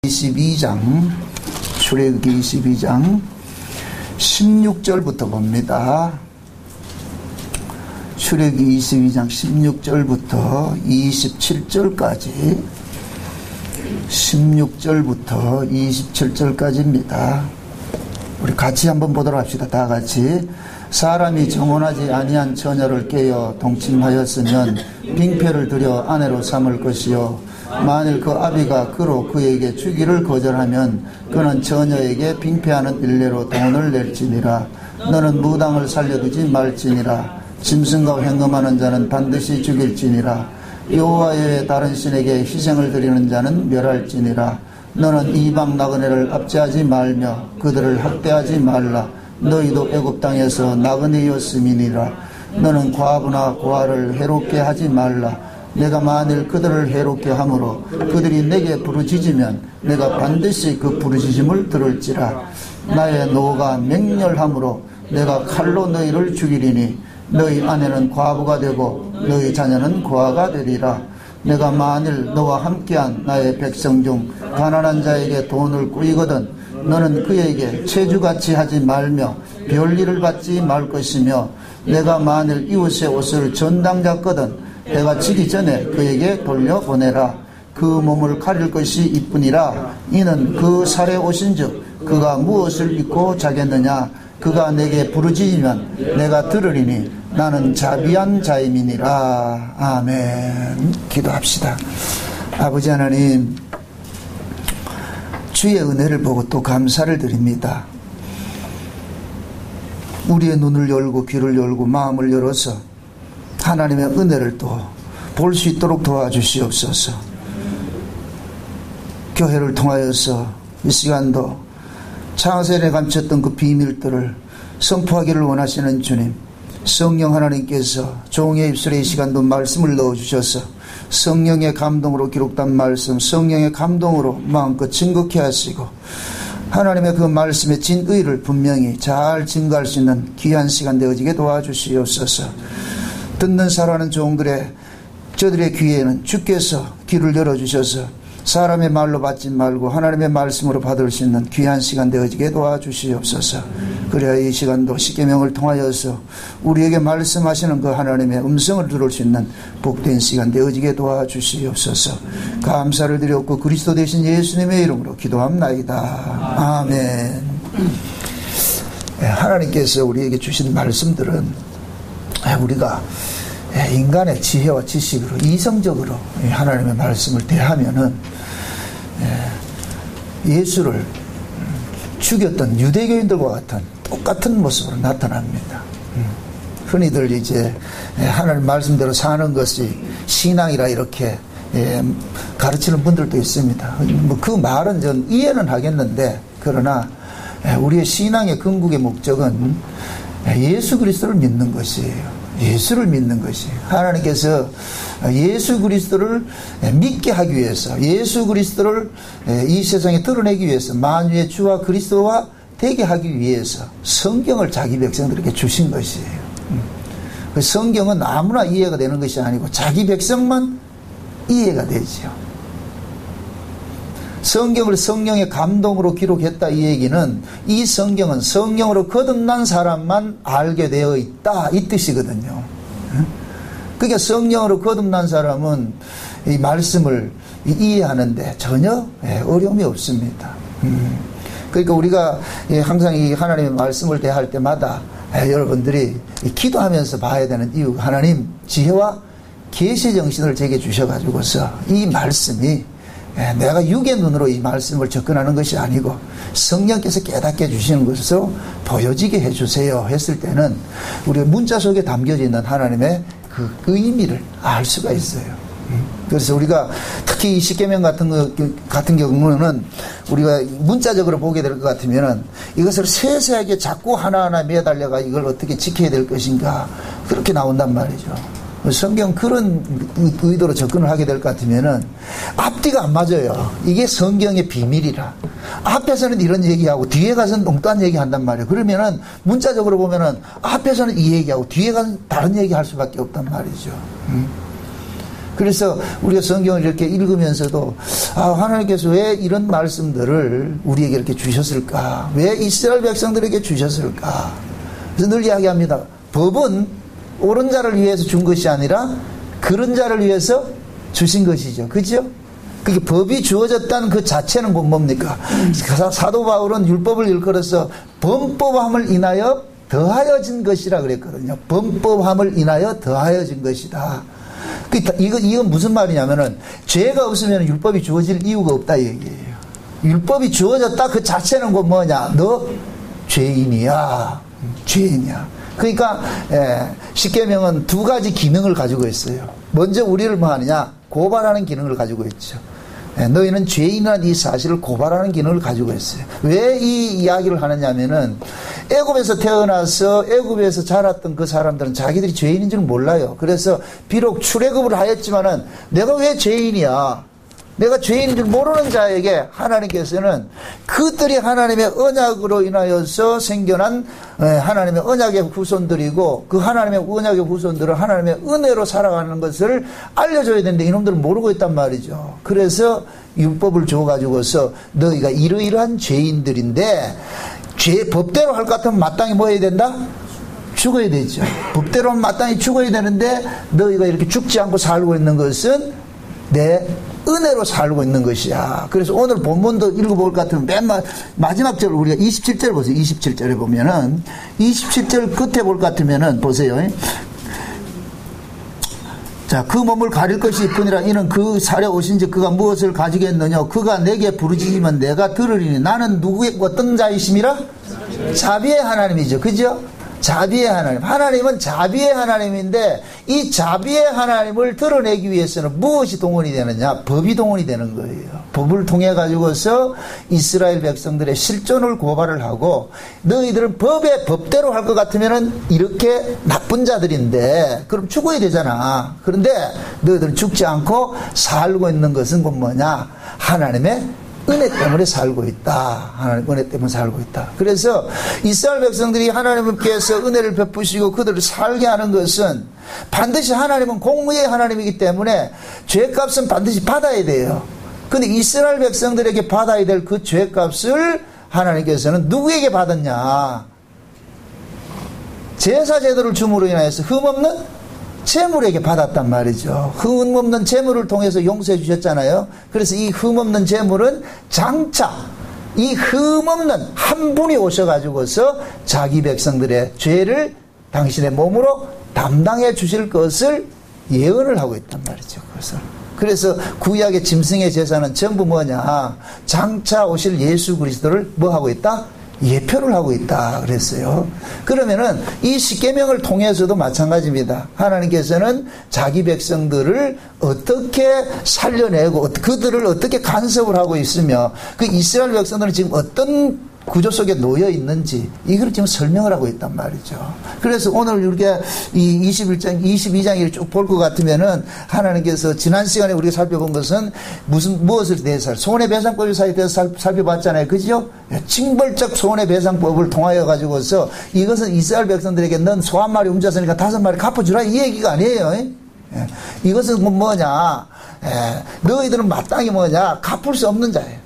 22장, 출애굽기 22장 16절부터 봅니다. 출애굽기 22장 16절부터 27절까지 16절부터 27절까지입니다. 우리 같이 한번 보도록 합시다. 다 같이. 사람이 정혼하지 아니한 처녀를 깨어 동침하였으면 빙패를 들여 아내로 삼을 것이요, 만일 그 아비가 그로 그에게 주기를 거절하면 그는 처녀에게 빙패하는 일례로 돈을 낼지니라. 너는 무당을 살려두지 말지니라. 짐승과 행음하는 자는 반드시 죽일지니라. 여호와의 다른 신에게 희생을 드리는 자는 멸할지니라. 너는 이방 나그네를 압제하지 말며 그들을 학대하지 말라. 너희도 애굽 땅에서 나그네였음이니라. 너는 과부나 고아를 해롭게 하지 말라. 내가 만일 그들을 해롭게 함으로 그들이 내게 부르짖으면 내가 반드시 그 부르짖음을 들을지라. 나의 노가 맹렬함으로 내가 칼로 너희를 죽이리니 너희 아내는 과부가 되고 너희 자녀는 고아가 되리라. 내가 만일 너와 함께한 나의 백성 중 가난한 자에게 돈을 꾸이거든 너는 그에게 체주같이 하지 말며 별일을 받지 말 것이며, 내가 만일 이웃의 옷을 전당 잡거든 해가 지기 전에 그에게 돌려보내라. 그 몸을 가릴 것이 이뿐이라. 이는 그 살에 오신즉 그가 무엇을 입고 자겠느냐. 그가 내게 부르짖으면 내가 들으리니 나는 자비한 자임이니라. 아멘. 기도합시다. 아버지 하나님, 주의 은혜를 보고 또 감사를 드립니다. 우리의 눈을 열고 귀를 열고 마음을 열어서 하나님의 은혜를 또 볼 수 있도록 도와주시옵소서. 교회를 통하여서 이 시간도 창세전에 감췄던 그 비밀들을 선포하기를 원하시는 주님, 성령 하나님께서 종의 입술에 이 시간도 말씀을 넣어주셔서 성령의 감동으로 기록된 말씀, 성령의 감동으로 마음껏 증거케 하시고 하나님의 그 말씀의 진의를 분명히 잘 증거할 수 있는 귀한 시간 되어지게 도와주시옵소서. 듣는 살아가는 종들의 저들의 귀에는 주께서 귀를 열어주셔서 사람의 말로 받지 말고 하나님의 말씀으로 받을 수 있는 귀한 시간 되어지게 도와주시옵소서. 그래야 이 시간도 십계명을 통하여서 우리에게 말씀하시는 그 하나님의 음성을 들을 수 있는 복된 시간 되어지게 도와주시옵소서. 감사를 드렸고 그리스도 되신 예수님의 이름으로 기도합나이다. 아멘. 하나님께서 우리에게 주신 말씀들은 우리가 인간의 지혜와 지식으로 이성적으로 하나님의 말씀을 대하면은 예수를 죽였던 유대교인들과 같은 똑같은 모습으로 나타납니다. 흔히들 이제 하나님 말씀대로 사는 것이 신앙이라 이렇게 가르치는 분들도 있습니다. 뭐 그 말은 전 이해는 하겠는데, 그러나 우리의 신앙의 궁극의 목적은 예수 그리스도를 믿는 것이에요. 예수를 믿는 것이, 하나님께서 예수 그리스도를 믿게 하기 위해서, 예수 그리스도를 이 세상에 드러내기 위해서, 만유의 주와 그리스도와 되게 하기 위해서 성경을 자기 백성들에게 주신 것이에요. 그 성경은 아무나 이해가 되는 것이 아니고 자기 백성만 이해가 되지요. 성경을 성령의 감동으로 기록했다, 이 얘기는 이 성경은 성령으로 거듭난 사람만 알게 되어 있다, 이 뜻이거든요. 그러니까 성령으로 거듭난 사람은 이 말씀을 이해하는데 전혀 어려움이 없습니다. 그러니까 우리가 항상 이 하나님의 말씀을 대할 때마다 여러분들이 기도하면서 봐야 되는 이유가, 하나님 지혜와 계시 정신을 제게 주셔가지고서 이 말씀이 내가 육의 눈으로 이 말씀을 접근하는 것이 아니고 성령께서 깨닫게 해주시는 것으로 보여지게 해주세요 했을 때는 우리가 문자 속에 담겨져 있는 하나님의 그 의미를 알 수가 있어요. 그래서 우리가 특히 이 십계명 같은 경우는 우리가 문자적으로 보게 될 것 같으면은 이것을 세세하게 자꾸 하나하나 매달려가 이걸 어떻게 지켜야 될 것인가, 그렇게 나온단 말이죠. 성경 그런 의도로 접근을 하게 될 것 같으면은 앞뒤가 안 맞아요. 이게 성경의 비밀이라. 앞에서는 이런 얘기하고 뒤에 가서는 엉뚱한 얘기 한단 말이에요. 그러면은 문자적으로 보면은 앞에서는 이 얘기하고 뒤에 가서 다른 얘기 할 수밖에 없단 말이죠. 그래서 우리가 성경을 이렇게 읽으면서도 하나님께서 왜 이런 말씀들을 우리에게 이렇게 주셨을까? 왜 이스라엘 백성들에게 주셨을까? 그래서 늘 이야기합니다. 법은 옳은 자를 위해서 준 것이 아니라 그런 자를 위해서 주신 것이죠. 그죠? 그게 법이 주어졌다는 그 자체는 곧 뭡니까? 사도 바울은 율법을 일컬어서 범법함을 인하여 더하여진 것이라 그랬거든요. 범법함을 인하여 더하여진 것이다. 이건 무슨 말이냐면은 죄가 없으면 율법이 주어질 이유가 없다 이 얘기예요. 율법이 주어졌다 그 자체는 곧 뭐냐? 너 죄인이야. 죄인이야. 그러니까 십계명은 두 가지 기능을 가지고 있어요. 먼저 우리를 뭐 하느냐? 고발하는 기능을 가지고 있죠. 너희는 죄인이라는 이 사실을 고발하는 기능을 가지고 있어요. 왜 이 이야기를 하느냐면은 애굽에서 태어나서 애굽에서 자랐던 그 사람들은 자기들이 죄인인 줄 몰라요. 그래서 비록 출애굽을 하였지만은 내가 왜 죄인이야? 내가 죄인인 줄 모르는 자에게 하나님께서는 그들이 하나님의 언약으로 인하여서 생겨난 하나님의 언약의 후손들이고 그 하나님의 언약의 후손들은 하나님의 은혜로 살아가는 것을 알려줘야 되는데 이놈들은 모르고 있단 말이죠. 그래서 율법을 줘가지고서 너희가 이러이러한 죄인들인데 법대로 할 것 같으면 마땅히 뭐 해야 된다? 죽어야 되죠. 법대로 마땅히 죽어야 되는데 너희가 이렇게 죽지 않고 살고 있는 것은 내 은혜로 살고 있는 것이야. 그래서 오늘 본문도 읽어볼 것 같으면 맨 마지막 절 우리가 27절 보세요. 27절에 보면은 27절 끝에 볼 것 같으면은 보세요. 자, 그 몸을 가릴 것이 있으니라. 이는 그 살에 오신즉 그가 무엇을 가지겠느냐? 그가 내게 부르짖으면 내가 들으리니. 나는 누구의 어떤 자이심이라? 자비의 하나님이죠. 그죠? 자비의 하나님. 하나님은 자비의 하나님인데 이 자비의 하나님을 드러내기 위해서는 무엇이 동원이 되느냐? 법이 동원이 되는 거예요. 법을 통해 가지고서 이스라엘 백성들의 실존을 고발을 하고 너희들은 법의 법대로 할 것 같으면은 이렇게 나쁜 자들인데 그럼 죽어야 되잖아. 그런데 너희들은 죽지 않고 살고 있는 것은 곧 뭐냐? 하나님의 은혜 때문에 살고 있다. 하나님 은혜 때문에 살고 있다. 그래서 이스라엘 백성들이 하나님께서 은혜를 베푸시고 그들을 살게 하는 것은 반드시 하나님은 공의의 하나님이기 때문에 죄값은 반드시 받아야 돼요. 근데 이스라엘 백성들에게 받아야 될 그 죄값을 하나님께서는 누구에게 받았냐? 제사 제도를 줌으로 인하여서 흠없는 재물에게 받았단 말이죠. 흠없는 재물을 통해서 용서해 주셨잖아요. 그래서 이 흠없는 재물은 장차 이 흠없는 한 분이 오셔가지고서 자기 백성들의 죄를 당신의 몸으로 담당해 주실 것을 예언을 하고 있단 말이죠. 그래서 구약의 짐승의 제사는 전부 뭐냐? 장차 오실 예수 그리스도를 뭐 하고 있다? 예표를 하고 있다 그랬어요. 그러면은 이 십계명을 통해서도 마찬가지입니다. 하나님께서는 자기 백성들을 어떻게 살려내고 그들을 어떻게 간섭을 하고 있으며 그 이스라엘 백성들은 지금 어떤 구조 속에 놓여 있는지 이걸 지금 설명을 하고 있단 말이죠. 그래서 오늘 우리가 이 21장, 22장을 쭉 볼 것 같으면은 하나님께서 지난 시간에 우리가 살펴본 것은 무엇을 대해서 손해배상법에 대해서 살펴봤잖아요. 그죠? 징벌적 손해배상법을 통하여 가지고서 이것은 이스라엘 백성들에게 넌 소 한 마리 훔쳤으니까 5마리 갚아주라 이 얘기가 아니에요. 이것은 뭐냐? 너희들은 마땅히 뭐냐? 갚을 수 없는 자예요.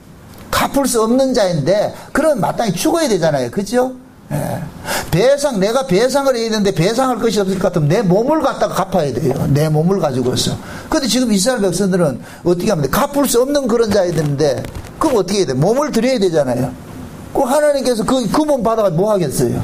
갚을 수 없는 자인데 그럼 마땅히 죽어야 되잖아요. 그죠? 배상, 내가 배상을 해야 되는데 배상할 것이 없을 것 같으면 내 몸을 갖다가 갚아야 돼요. 내 몸을 가지고서. 근데 지금 이스라엘 백성들은 어떻게 하면 돼? 갚을 수 없는 그런 자이되는데 그럼 어떻게 해야 돼? 몸을 드려야 되잖아요. 그 하나님께서 그 몸 받아가 뭐 하겠어요?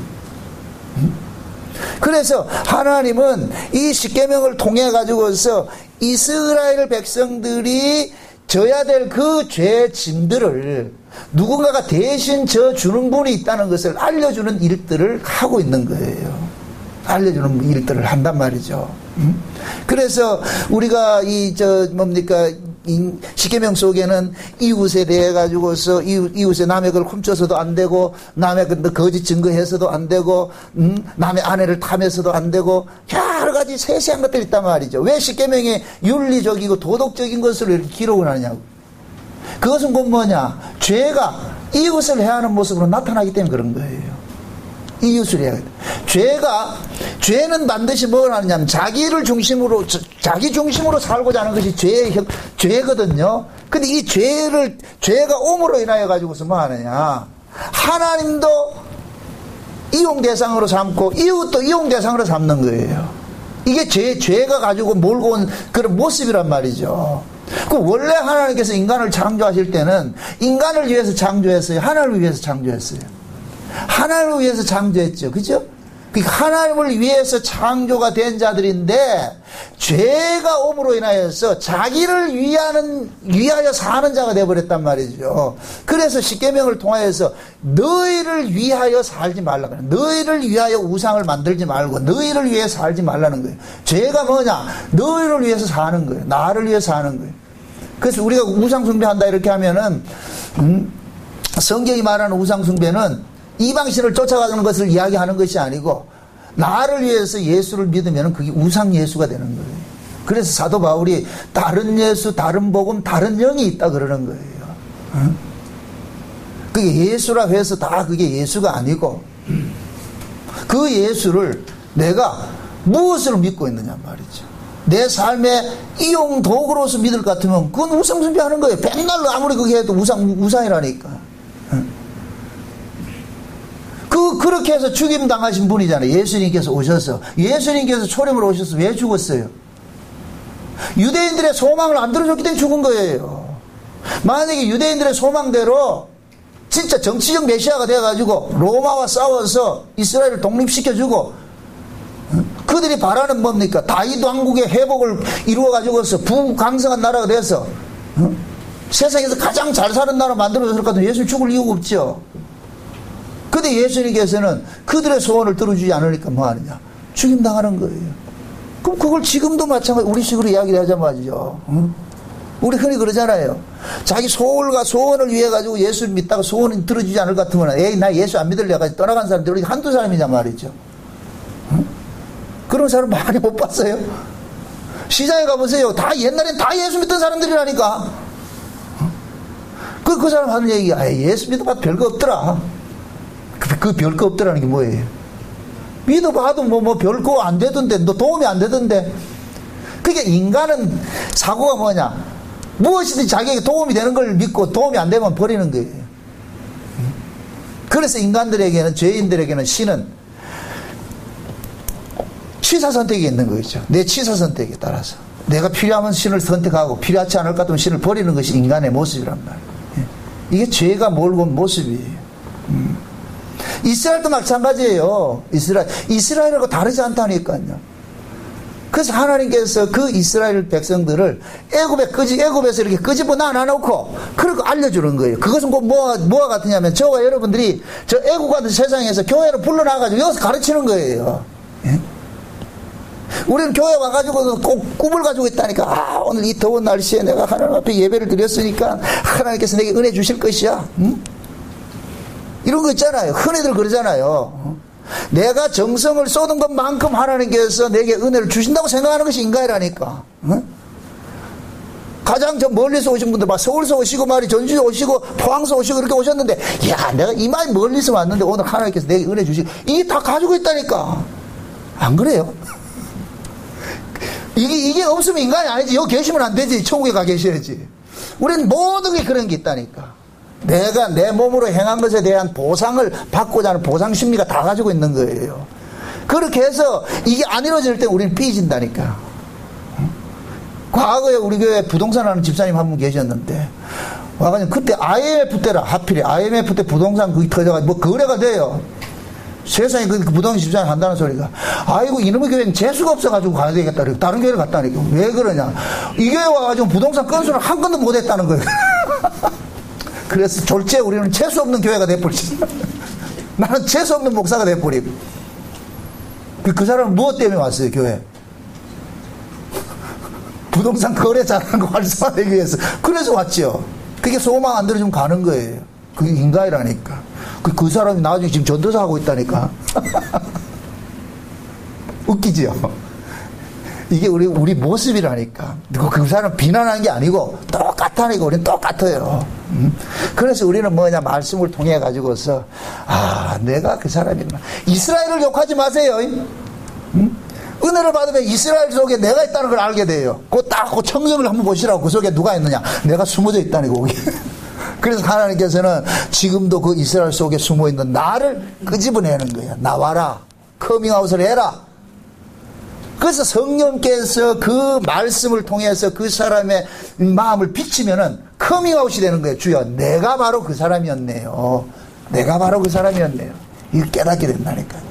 그래서 하나님은 이 십계명을 통해 가지고서 이스라엘 백성들이 져야 될 그 죄 짐들을 누군가가 대신 져주는 분이 있다는 것을 알려주는 일들을 하고 있는 거예요. 알려주는 일들을 한단 말이죠. 그래서 우리가 십계명 속에는 이웃에 대해 가지고서 이웃의 남의 걸 훔쳐서도 안 되고 남의 거짓 증거해서도 안 되고 남의 아내를 탐해서도 안 되고 여러 가지 세세한 것들이 있단 말이죠. 왜 십계명이 윤리적이고 도덕적인 것을 이렇게 기록을 하느냐고. 그것은 곧 뭐냐? 죄가 이웃을 해하는 모습으로 나타나기 때문에 그런 거예요. 이웃을 해야 돼. 죄는 반드시 뭘 하느냐면 자기 중심으로 살고자 하는 것이 죄거든요. 근데 이 죄가 옴으로 인하여 가지고서 뭐 하느냐. 하나님도 이용 대상으로 삼고 이웃도 이용 대상으로 삼는 거예요. 이게 죄가 가지고 몰고 온 그런 모습이란 말이죠. 원래 하나님께서 인간을 창조하실 때는 인간을 위해서 창조했어요? 하나님을 위해서 창조했어요? 하나님을 위해서 창조했죠. 그죠? 하나님을 위해서 창조가 된 자들인데 죄가 옴으로 인하여서 자기를 위하여 사는 자가 되어버렸단 말이죠. 그래서 십계명을 통하여서 너희를 위하여 살지 말라고 해요. 너희를 위하여 우상을 만들지 말고 너희를 위해 살지 말라는 거예요. 죄가 뭐냐? 너희를 위해서 사는 거예요. 나를 위해서 사는 거예요. 그래서 우리가 우상 숭배한다 이렇게 하면은 성경이 말하는 우상 숭배는 이방신을 쫓아가는 것을 이야기하는 것이 아니고 나를 위해서 예수를 믿으면 그게 우상 예수가 되는 거예요. 그래서 사도 바울이 다른 예수, 다른 복음, 다른 영이 있다 그러는 거예요. 그게 예수라고 해서 다 그게 예수가 아니고 그 예수를 내가 무엇으로 믿고 있느냐 말이죠. 내 삶의 이용 도구로서 믿을 것 같으면 그건 우상 숭배하는 거예요. 백날로 아무리 그게 해도 우상이라니까. 그렇게 해서 죽임 당하신 분이잖아요. 예수님께서 오셔서. 예수님께서 초림으로 오셔서 왜 죽었어요? 유대인들의 소망을 안 들어줬기 때문에 죽은 거예요. 만약에 유대인들의 소망대로 진짜 정치적 메시아가 되어가지고 로마와 싸워서 이스라엘을 독립시켜주고 그들이 바라는 뭡니까? 다윗 왕국의 회복을 이루어가지고서 부강성한 나라가 돼서 세상에서 가장 잘 사는 나라 만들어줬을 것 같으면 예수 죽을 이유가 없죠. 근데 예수님께서는 그들의 소원을 들어주지 않으니까 뭐 하느냐? 죽임당하는 거예요. 그럼 그걸 지금도 마찬가지 우리식으로 이야기를 하자 말이죠. 우리 흔히 그러잖아요. 자기 소원을 위해 가지고 예수를 믿다가 소원을 들어주지 않을 것 같으면 에이 나 예수 안 믿을래 가지고 떠나간 사람들이 한두 사람이란 말이죠. 그런 사람 많이 못 봤어요. 시장에 가보세요. 다 옛날엔 다 예수 믿던 사람들이라니까. 그 사람 하는 얘기가 예수 믿어봐도 별거 없더라. 그 별거 없더라는 게 뭐예요? 믿어봐도 뭐 별거 안 되던데, 너 도움이 안 되던데. 그게 인간은 사고가 뭐냐? 무엇이든지 자기에게 도움이 되는 걸 믿고 도움이 안 되면 버리는 거예요. 그래서 인간들에게는, 죄인들에게는 신은 취사 선택이 있는 거죠. 내 취사 선택에 따라서. 내가 필요하면 신을 선택하고 필요하지 않을 것 같으면 신을 버리는 것이 인간의 모습이란 말이에요. 이게 죄가 몰고 온 모습이에요. 이스라엘도 마찬가지예요. 이스라엘하고 다르지 않다니까요. 그래서 하나님께서 그 이스라엘 백성들을 애굽에서 이렇게 끄집어 놔놓고 그렇게 알려주는 거예요. 그것은 꼭 뭐와 같으냐면 저와 여러분들이 저 애굽 같은 세상에서 교회로 불러나가지고 여기서 가르치는 거예요. 예? 우리는 교회 와가지고 꼭 꿈을 가지고 있다니까. 오늘 이 더운 날씨에 내가 하나님 앞에 예배를 드렸으니까 하나님께서 내게 은혜 주실 것이야. 응? 이런 거 있잖아요. 흔히들 그러잖아요. 내가 정성을 쏟은 것만큼 하나님께서 내게 은혜를 주신다고 생각하는 것이 인간이라니까. 응? 가장 저 멀리서 오신 분들, 막 서울서 오시고 말이 전주에 오시고 포항서 오시고 이렇게 오셨는데, 야, 내가 이마에 멀리서 왔는데 오늘 하나님께서 내게 은혜 주시고, 이게 다 가지고 있다니까. 안 그래요? 이게 없으면 인간이 아니지. 여기 계시면 안 되지. 천국에 가 계셔야지. 우리는 모든 게 그런 게 있다니까. 내가 내 몸으로 행한 것에 대한 보상을 받고자 하는 보상 심리가 다 가지고 있는 거예요. 그렇게 해서 이게 안 이루어질 때 우리는 삐진다니까. 과거에 우리 교회에 부동산 하는 집사님 한 분 계셨는데, 와가지고 그때 IMF 때라, 하필이 IMF 때 부동산 그게 터져가지고 뭐 거래가 돼요. 세상에 그 부동산 집사님 한다는 소리가, 아이고 이놈의 교회는 재수가 없어가지고 가야 되겠다. 다른 교회를 갔다니까. 왜 그러냐? 이 교회 와가지고 부동산 건수를 한 건도 못 했다는 거예요. 그래서 졸지에 우리는 재수 없는 교회가 돼버리지. 나는 재수 없는 목사가 돼버리고. 그 사람은 무엇 때문에 왔어요, 교회? 부동산 거래 잘하는 거 활성화하기 위해서. 그래서 왔죠. 그게 소망 안 들어주면 가는 거예요. 그게 인간이라니까. 그 사람이 나중에 지금 전도사 하고 있다니까. 웃기지요? 이게 우리 모습이라니까. 그 사람 비난하는 게 아니고 똑같다니까. 우리는 똑같아요. 그래서 우리는 뭐냐, 말씀을 통해 가지고서 내가 그 사람이구나. 이스라엘을 욕하지 마세요. 은혜를 받으면 이스라엘 속에 내가 있다는 걸 알게 돼요. 그 청정을 한번 보시라고. 그 속에 누가 있느냐. 내가 숨어져 있다니까 거기. 그래서 하나님께서는 지금도 그 이스라엘 속에 숨어있는 나를 끄집어내는 거예요. 나와라. 커밍아웃을 해라. 그래서 성령께서 그 말씀을 통해서 그 사람의 마음을 비치면은 커밍아웃이 되는 거예요. 주여, 내가 바로 그 사람이었네요. 내가 바로 그 사람이었네요. 이걸 깨닫게 된다니까요.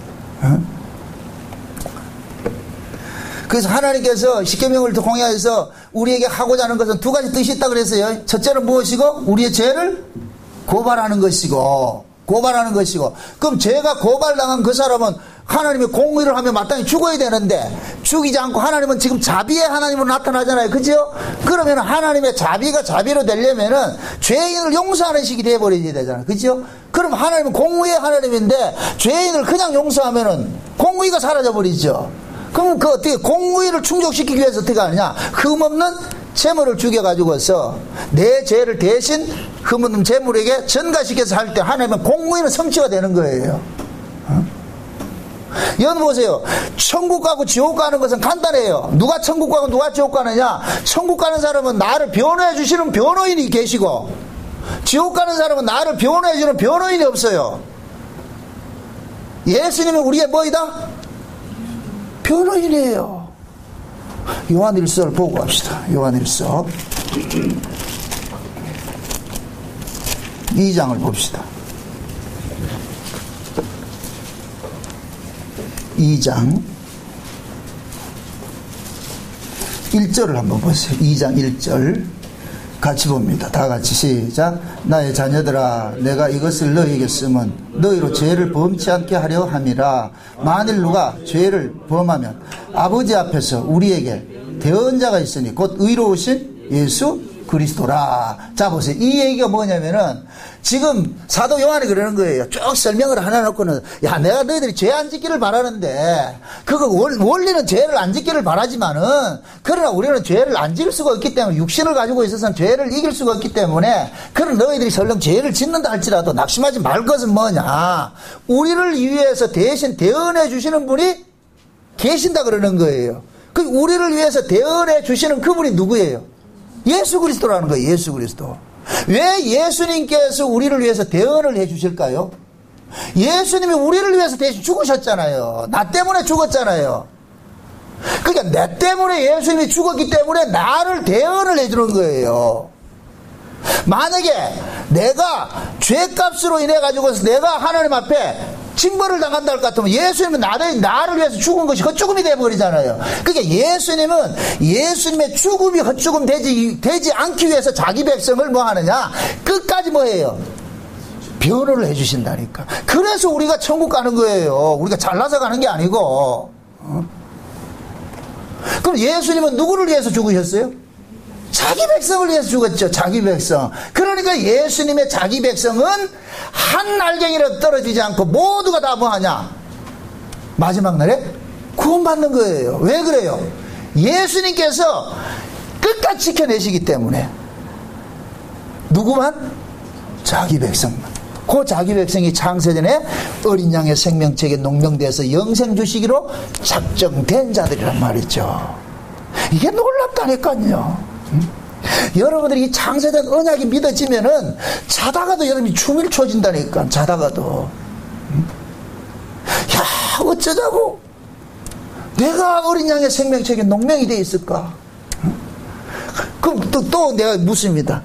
그래서 하나님께서 십계명을 통해서 우리에게 하고자 하는 것은 두 가지 뜻이 있다 그랬어요. 첫째는 무엇이고? 우리의 죄를 고발하는 것이고. 그럼 죄가 고발당한 그 사람은 하나님의 공의를 하며 마땅히 죽어야 되는데 죽이지 않고 하나님은 지금 자비의 하나님으로 나타나잖아요. 그죠? 그러면 하나님의 자비가 자비로 되려면은 죄인을 용서하는 식이 되어버려야 되잖아요. 그죠? 그럼 하나님은 공의의 하나님인데 죄인을 그냥 용서하면은 공의가 사라져버리죠. 그럼 어떻게 공의를 충족시키기 위해서 어떻게 하느냐? 흠없는 재물을 죽여가지고서 내 죄를 대신 흠없는 재물에게 전가시켜서 할 때 하나님은 공의는 성취가 되는 거예요. 여러분 보세요. 천국 가고 지옥 가는 것은 간단해요. 누가 천국 가고 누가 지옥 가느냐? 천국 가는 사람은 나를 변호해 주시는 변호인이 계시고, 지옥 가는 사람은 나를 변호해 주는 변호인이 없어요. 예수님은 우리의 뭐이다? 변호인이에요. 요한일서를 보고 갑시다. 요한일서 2장을 봅시다. 2장 1절을 한번 보세요. 2장 1절 같이 봅니다. 다 같이 시작. 나의 자녀들아, 내가 이것을 너희에게 쓰면 너희로 죄를 범치 않게 하려 함이라. 만일 누가 죄를 범하면 아버지 앞에서 우리에게 대언자가 있으니 곧 의로우신 예수 그리스도라. 자 보세요. 이 얘기가 뭐냐면은 지금 사도 요한이 그러는 거예요. 쭉 설명을 하나 놓고는, 야, 내가 너희들이 죄 안 짓기를 바라는데, 그거 원리는 죄를 안 짓기를 바라지만은, 그러나 우리는 죄를 안 지을 수가 없기 때문에, 육신을 가지고 있어서는 죄를 이길 수가 없기 때문에, 그런 너희들이 설령 죄를 짓는다 할지라도 낙심하지 말 것은 뭐냐? 우리를 위해서 대신 대언해 주시는 분이 계신다 그러는 거예요. 그 우리를 위해서 대언해 주시는 그분이 누구예요? 예수 그리스도라는 거예요. 예수 그리스도. 왜 예수님께서 우리를 위해서 대언을 해 주실까요? 예수님이 우리를 위해서 대신 죽으셨잖아요. 나 때문에 죽었잖아요. 그러니까 내 때문에 예수님이 죽었기 때문에 나를 대언을 해 주는 거예요. 만약에 내가 죄값으로 인해 가지고서 내가 하나님 앞에 징벌을 당한다 할 것 같으면 예수님은 나를 위해서 죽은 것이 헛죽음이 되어버리잖아요. 그러니까 예수님은 예수님의 죽음이 헛죽음 되지 않기 위해서 자기 백성을 뭐 하느냐? 끝까지 뭐 해요? 변호를 해주신다니까. 그래서 우리가 천국 가는 거예요. 우리가 잘나서 가는 게 아니고. 그럼 예수님은 누구를 위해서 죽으셨어요? 자기 백성을 위해서 죽었죠. 자기 백성. 그러니까 예수님의 자기 백성은 한 알갱이라도 떨어지지 않고 모두가 다 뭐하냐? 마지막 날에 구원받는 거예요. 왜 그래요? 예수님께서 끝까지 지켜내시기 때문에. 누구만? 자기 백성만. 그 자기 백성이 창세전에 어린 양의 생명책에 농명돼서 영생 주시기로 작정된 자들이란 말이죠. 이게 놀랍다니까요. 여러분들이 이 창세전 언약이 믿어지면은 자다가도 여러분이 춤을 춰진다니까. 자다가도. 야, 어쩌자고 내가 어린 양의 생명책에 농명이 돼 있을까? 그럼 또 내가 묻습니다.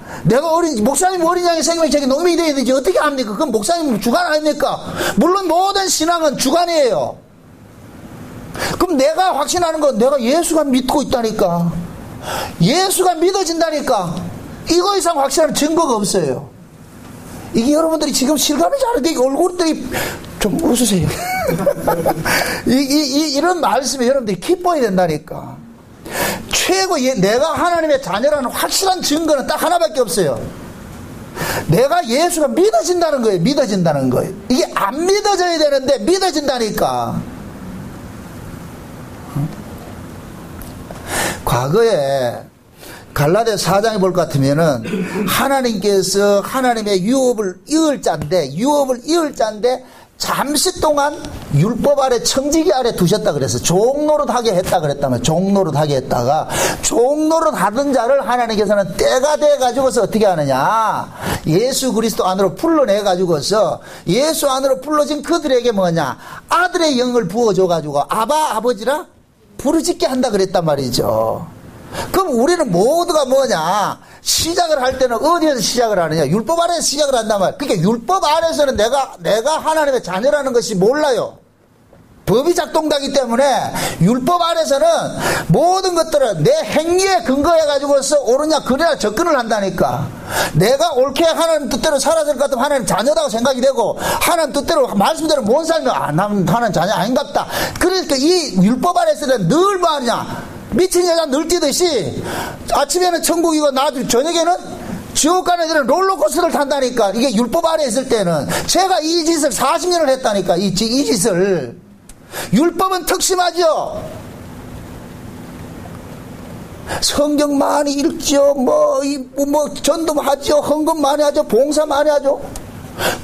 목사님 어린 양의 생명책에 농명이 되어 있는지 어떻게 합니까? 그럼 목사님 주관 아닙니까? 물론 모든 신앙은 주관이에요. 그럼 내가 확신하는 건 내가 예수가 믿고 있다니까. 예수가 믿어진다니까. 이거 이상 확실한 증거가 없어요. 이게 여러분들이 지금 실감이 잘 안 돼. 얼굴들이 좀 웃으세요. 이런 말씀에 여러분들이 기뻐야 된다니까. 내가 하나님의 자녀라는 확실한 증거는 딱 하나밖에 없어요. 내가 예수가 믿어진다는 거예요. 믿어진다는 거예요. 이게 안 믿어져야 되는데 믿어진다니까. 과거에 갈라디아 4장에 볼 것 같으면은 하나님께서 하나님의 유업을 이을 자인데 잠시 동안 율법 아래 청지기 아래 두셨다 그래서 종노릇 하게 했다 그랬다면 종노릇 하게 했다가 종노릇 하던 자를 하나님께서는 때가 돼 가지고서 어떻게 하느냐 예수 그리스도 안으로 불러내 가지고서 예수 안으로 불러진 그들에게 뭐냐 아들의 영을 부어줘 가지고 아버지라 부르짖게 한다 그랬단 말이죠. 그럼 우리는 모두가 뭐냐 시작을 할 때는 어디에서 시작을 하느냐 율법 아래에서 시작을 한단 말이야. 그러니까 율법 아래에서는 내가 하나님의 자녀라는 것이 몰라요. 법이 작동되기 때문에 율법 아래서는 모든 것들을 내 행위에 근거해 가지고서 옳으냐 그래야 접근을 한다니까. 내가 옳게 하나님 뜻대로 살아야 될 것 같으면 하나님 자녀다고 생각이 되고 하나님 뜻대로 말씀대로 못 살면 나는 하나님 자녀 아닌갑다. 그러니까 이 율법 아래서는 늘 뭐 하냐 미친 여자 늘 뛰듯이 아침에는 천국이고 저녁에는 지옥 가는 애들은 롤러코스터를 탄다니까. 이게 율법 아래 있을 때는 제가 이 짓을 40년을 했다니까. 이 짓을 율법은 특심하죠. 성경 많이 읽죠. 뭐 전도 하죠. 헌금 많이 하죠. 봉사 많이 하죠.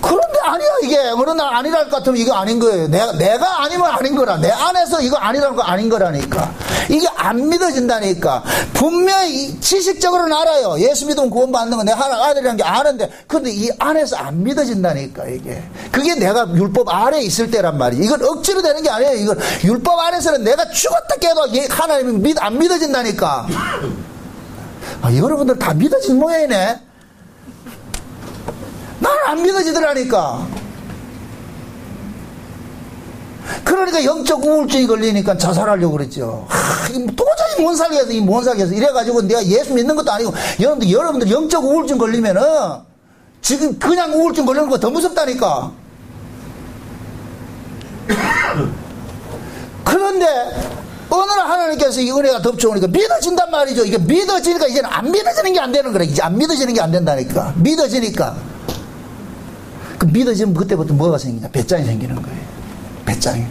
그런데 아니야 이게 어느 날 아니랄 것 같으면 이거 아닌 거예요. 내가 아니면 아닌 거라. 내 안에서 이거 아니라는 거 아닌 거라니까. 이게 안 믿어진다니까. 분명히 지식적으로는 알아요. 예수 믿으면 구원받는 거 내 하나 아들이라는 게 아는데 근데 이 안에서 안 믿어진다니까. 이게 그게 내가 율법 아래에 있을 때란 말이에요. 이건 억지로 되는 게 아니에요. 이건 율법 안에서는 내가 죽었다 깨도 하나님이 안 믿어진다니까. 여러분들 다 믿어진 모양이네. 나는 안 믿어지더라니까. 그러니까 영적 우울증이 걸리니까 자살하려고 그랬죠. 도저히 못 살겠어. 이래가지고 내가 예수 믿는 것도 아니고 여러분들 영적 우울증 걸리면은 지금 그냥 우울증 걸리는 거 더 무섭다니까. 그런데 어느 날 하나님께서 이 은혜가 덮쳐오니까 믿어진단 말이죠. 이게 믿어지니까 이제는 안 믿어지는 게 안 되는 거래. 이제 안 믿어지는 게 안 된다니까. 믿어지니까. 그 믿어지면 그때부터 뭐가 생기냐? 배짱이 생기는 거예요. 배짱이.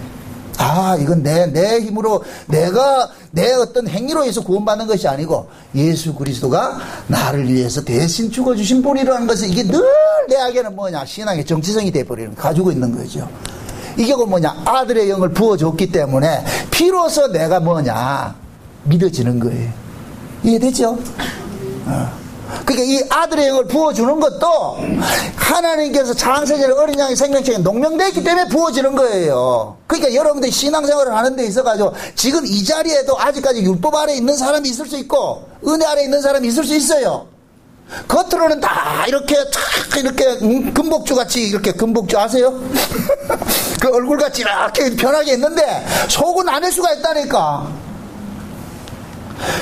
이건 내 힘으로 내 어떤 행위로 해서 구원받는 것이 아니고 예수 그리스도가 나를 위해서 대신 죽어주신 분이라는 것은 이게 늘 내에게는 뭐냐? 신앙의 정체성이 돼버리는 가지고 있는 거죠. 이게 뭐냐? 아들의 영을 부어줬기 때문에 비로소 내가 뭐냐? 믿어지는 거예요. 이해되죠? 그러니까 이 아들의 영을 부어주는 것도 하나님께서 창세전에 어린 양의 생명체에 농명되어 있기 때문에 부어지는 거예요. 그러니까 여러분들이 신앙생활을 하는 데 있어가지고 지금 이 자리에도 아직까지 율법 아래에 있는 사람이 있을 수 있고 은혜 아래에 있는 사람이 있을 수 있어요. 겉으로는 다 이렇게 금복주 같이 이렇게 금복주 아세요? 그 얼굴같이 이렇게 편하게 있는데 속은 아닐 수가 있다니까.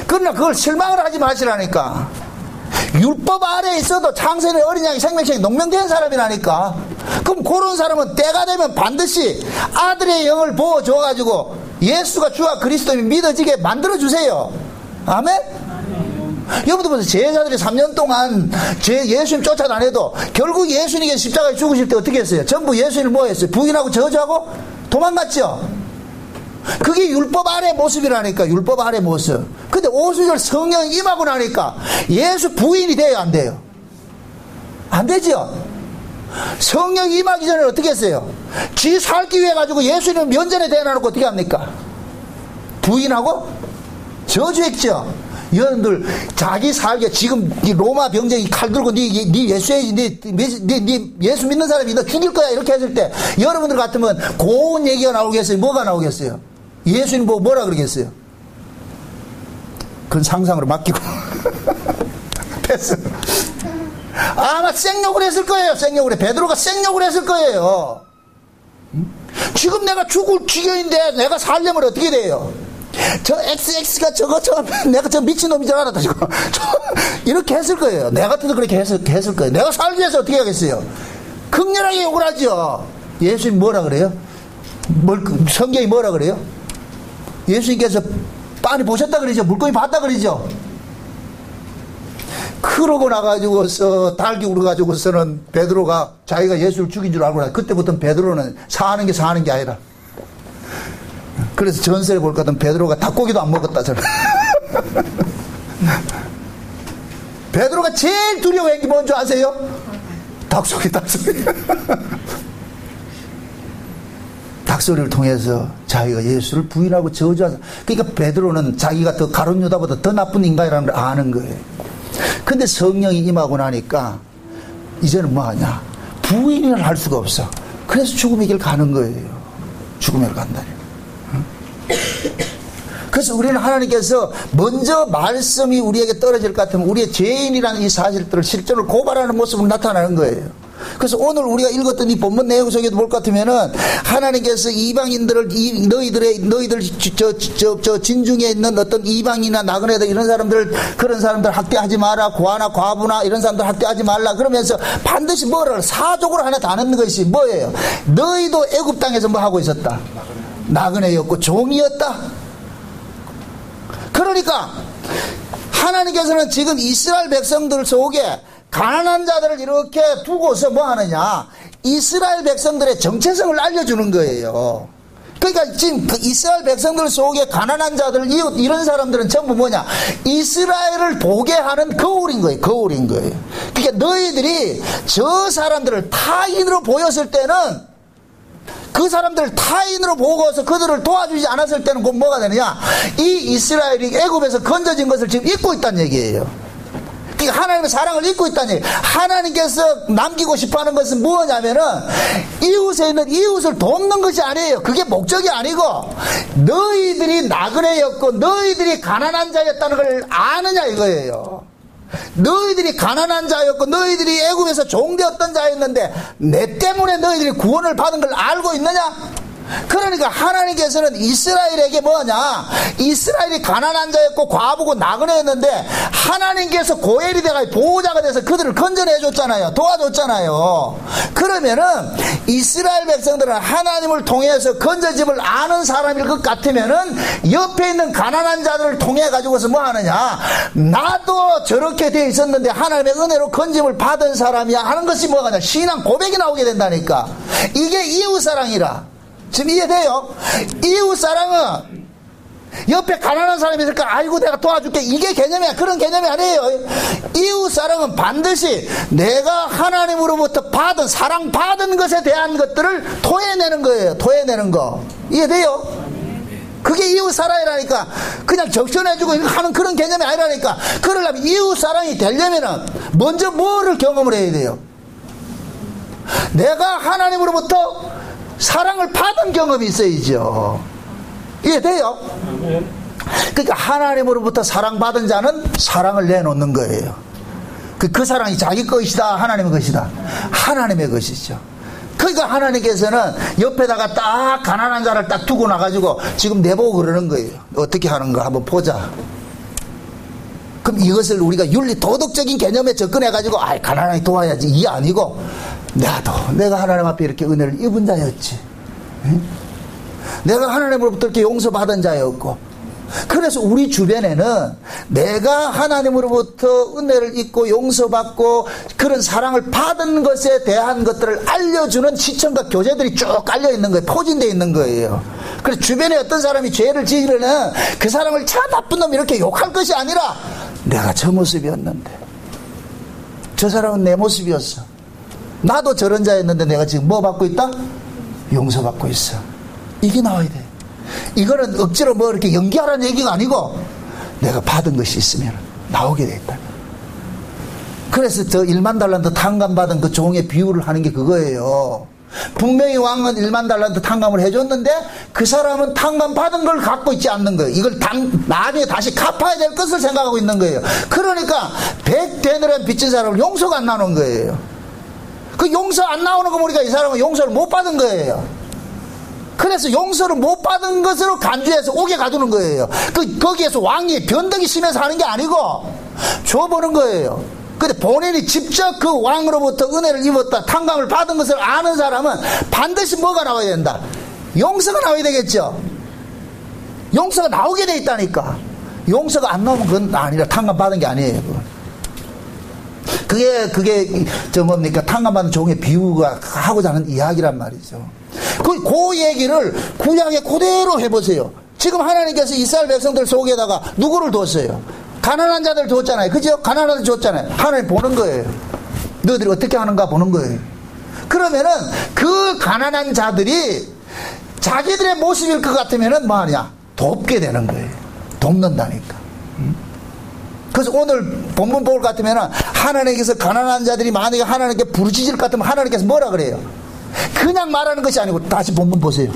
그러나 그걸 실망을 하지 마시라니까. 율법 아래에 있어도 창세전에 어린 양의 생명체에 농명된 사람이라니까. 그럼 그런 사람은 때가 되면 반드시 아들의 영을 부어줘가지고 예수가 주와 그리스도를 믿어지게 만들어주세요. 아멘? 여러분들 보세요. 제자들이 3년 동안 예수님 쫓아다녀도 결국 예수님께 십자가에 죽으실 때 어떻게 했어요? 전부 예수님을 뭐 했어요? 부인하고 저주하고 도망갔죠? 그게 율법 아래 모습이라니까. 율법 아래 모습. 근데 오순절 성령이 임하고 나니까 예수 부인이 돼요 안 돼요? 안 되죠. 성령이 임하기 전에 어떻게 했어요? 지 살기 위해 가지고 예수님을 면전에 대놔놓고 어떻게 합니까? 부인하고 저주했죠. 여러분들 자기 살게 지금 이 로마 병정이 칼 들고 네 예수해야지 네 예수 믿는 사람이 너 죽일 거야 이렇게 했을 때 여러분들 같으면 고운 얘기가 나오겠어요? 뭐가 나오겠어요? 예수님 보고 뭐라 그러겠어요? 그건 상상으로 맡기고 패스. 아마 생욕을 했을 거예요. 베드로가 생욕을 했을 거예요. 지금 내가 죽을 지경인데 내가 살려면 어떻게 돼요? 저 XX가 내가 저 미친놈인 줄 알았다 저거. 이렇게 했을 거예요. 내 같아도 그렇게 했을 거예요. 내가 살기 위해서 어떻게 하겠어요? 극렬하게 욕을 하죠. 예수님 뭐라 그래요? 성경이 뭐라 그래요? 예수님께서 빤히 보셨다 그러죠. 물고기 봤다 그러죠. 그러고 나가지고서 달기 울어가지고서는 베드로가 자기가 예수를 죽인 줄 알고 그때부터는 베드로는 사는 게 아니라 그래서 전설에 볼 것 같으면 베드로가 닭고기도 안 먹었다 저는. 베드로가 제일 두려워한 게 뭔지 아세요? 닭소리. 닭소리를 통해서 자기가 예수를 부인하고 저주하자. 그러니까 베드로는 자기가 더 가룟 유다보다 더 나쁜 인간이라는 걸 아는 거예요. 근데 성령이 임하고 나니까 이제는 뭐하냐? 부인을 할 수가 없어. 그래서 죽음의 길 가는 거예요. 죽음의 길 간다니. 그래서 우리는 하나님께서 먼저 말씀이 우리에게 떨어질 것 같으면 우리의 죄인이라는 이 사실들을 실제로 고발하는 모습으로 나타나는 거예요. 그래서 오늘 우리가 읽었던 이 본문 내용 속에도 볼 것 같으면은 하나님께서 이방인들을 너희들 진중에 있는 어떤 이방이나 나그네들 이런 사람들 그런 사람들 학대하지 마라. 고아나 과부나 이런 사람들 학대하지 말라. 그러면서 반드시 뭐를 사족으로 하나 다 넣는 것이 뭐예요? 너희도 애굽 땅에서 뭐 하고 있었다? 나그네였고 종이었다. 그러니까 하나님께서는 지금 이스라엘 백성들 속에 가난한 자들을 이렇게 두고서 뭐 하느냐? 이스라엘 백성들의 정체성을 알려주는 거예요. 그러니까 지금 그 이스라엘 백성들 속에 가난한 자들, 이런 사람들은 전부 뭐냐? 이스라엘을 보게 하는 거울인 거예요. 거울인 거예요. 그러니까 너희들이 저 사람들을 타인으로 보였을 때는 그 사람들을 타인으로 보고서 그들을 도와주지 않았을 때는 곧 뭐가 되느냐? 이 이스라엘이 애굽에서 건져진 것을 지금 잊고 있다는 얘기예요. 그러니까 하나님의 사랑을 잊고 있다는 얘기예요. 하나님께서 남기고 싶어하는 것은 뭐냐면은 이웃에 있는 이웃을 돕는 것이 아니에요. 그게 목적이 아니고 너희들이 나그네였고 너희들이 가난한 자였다는 걸 아느냐 이거예요. 너희들이 가난한 자였고 너희들이 애굽에서 종되었던 자였는데 내 때문에 너희들이 구원을 받은 걸 알고 있느냐? 그러니까 하나님께서는 이스라엘에게 뭐냐? 이스라엘이 가난한 자였고 과부고 나그네였는데 하나님께서 고엘이 돼가 보호자가 돼서 그들을 건져내줬잖아요. 도와줬잖아요. 그러면은 이스라엘 백성들은 하나님을 통해서 건져짐을 아는 사람일 것 같으면은 옆에 있는 가난한 자들을 통해 가지고서 뭐 하느냐? 나도 저렇게 돼 있었는데 하나님의 은혜로 건짐을 받은 사람이야 하는 것이 뭐가냐? 신앙 고백이 나오게 된다니까. 이게 이웃사랑이라. 지금 이해돼요? 이웃사랑은 옆에 가난한 사람이 있을까? 아이고 내가 도와줄게. 이게 개념이야. 그런 개념이 아니에요. 이웃사랑은 반드시 내가 하나님으로부터 받은 사랑받은 것에 대한 것들을 토해내는 거예요. 토해내는 거. 이해돼요? 그게 이웃사랑이라니까. 그냥 적셔내주고 하는 그런 개념이 아니라니까. 그러려면 이웃사랑이 되려면은 먼저 뭐를 경험을 해야 돼요? 내가 하나님으로부터 사랑을 받은 경험이 있어야죠. 이해돼요? 그러니까 하나님으로부터 사랑받은 자는 사랑을 내놓는 거예요. 그 사랑이 자기 것이다 하나님의 것이다? 하나님의 것이죠. 그러니까 하나님께서는 옆에다가 딱 가난한 자를 딱 두고 나가지고 지금 내보고 그러는 거예요. 어떻게 하는가 한번 보자. 그럼 이것을 우리가 윤리 도덕적인 개념에 접근해가지고 가난하게 도와야지 이게 아니고 내가 하나님 앞에 이렇게 은혜를 입은 자였지. 응? 내가 하나님으로부터 이렇게 용서받은 자였고 그래서 우리 주변에는 내가 하나님으로부터 은혜를 입고 용서받고 그런 사랑을 받은 것에 대한 것들을 알려주는 시청과 교재들이 쭉 깔려있는 거예요. 포진되어 있는 거예요. 그래서 주변에 어떤 사람이 죄를 지으려는 그 사람을 참 나쁜 놈 이렇게 욕할 것이 아니라 내가 저 모습이었는데 저 사람은 내 모습이었어. 나도 저런 자였는데 내가 지금 뭐 받고 있다? 용서받고 있어. 이게 나와야 돼. 이거는 억지로 뭐 이렇게 연기하라는 얘기가 아니고 내가 받은 것이 있으면 나오게 돼 있다. 그래서 저 1만 달란트 탕감받은 그 종의 비유를 하는 게 그거예요. 분명히 왕은 1만 달란트 탕감을 해줬는데 그 사람은 탕감받은 걸 갖고 있지 않는 거예요. 이걸 나중에 다시 갚아야 될 것을 생각하고 있는 거예요. 그러니까 100데나리온 빚진 사람을 용서가 안 나오는 거예요. 그 용서 안 나오는 거 보니까 이 사람은 용서를 못 받은 거예요. 그래서 용서를 못 받은 것으로 간주해서 옥에 가두는 거예요. 거기에서 왕이 변덕이 심해서 하는 게 아니고 줘보는 거예요. 근데 본인이 직접 그 왕으로부터 은혜를 입었다, 탕감을 받은 것을 아는 사람은 반드시 뭐가 나와야 된다? 용서가 나와야 되겠죠. 용서가 나오게 돼 있다니까. 용서가 안 나오면 그건 아니라 탕감 받은 게 아니에요. 그게 뭡니까? 탕감받은 종의 비유가 하고자 하는 이야기란 말이죠. 그 얘기를 구약에 그대로 해보세요. 지금 하나님께서 이스라엘 백성들 속에다가 누구를 뒀어요? 가난한 자들 뒀잖아요. 그죠? 가난한 자들 줬잖아요. 하나님 보는 거예요. 너희들이 어떻게 하는가 보는 거예요. 그러면은 그 가난한 자들이 자기들의 모습일 것 같으면은 뭐하냐? 돕게 되는 거예요. 돕는다니까. 그래서 오늘 본문 볼 것 같으면은 하나님께서 가난한 자들이 만약에 하나님께 부르짖을 것 같으면 하나님께서 뭐라 그래요? 그냥 말하는 것이 아니고 다시 본문 보세요.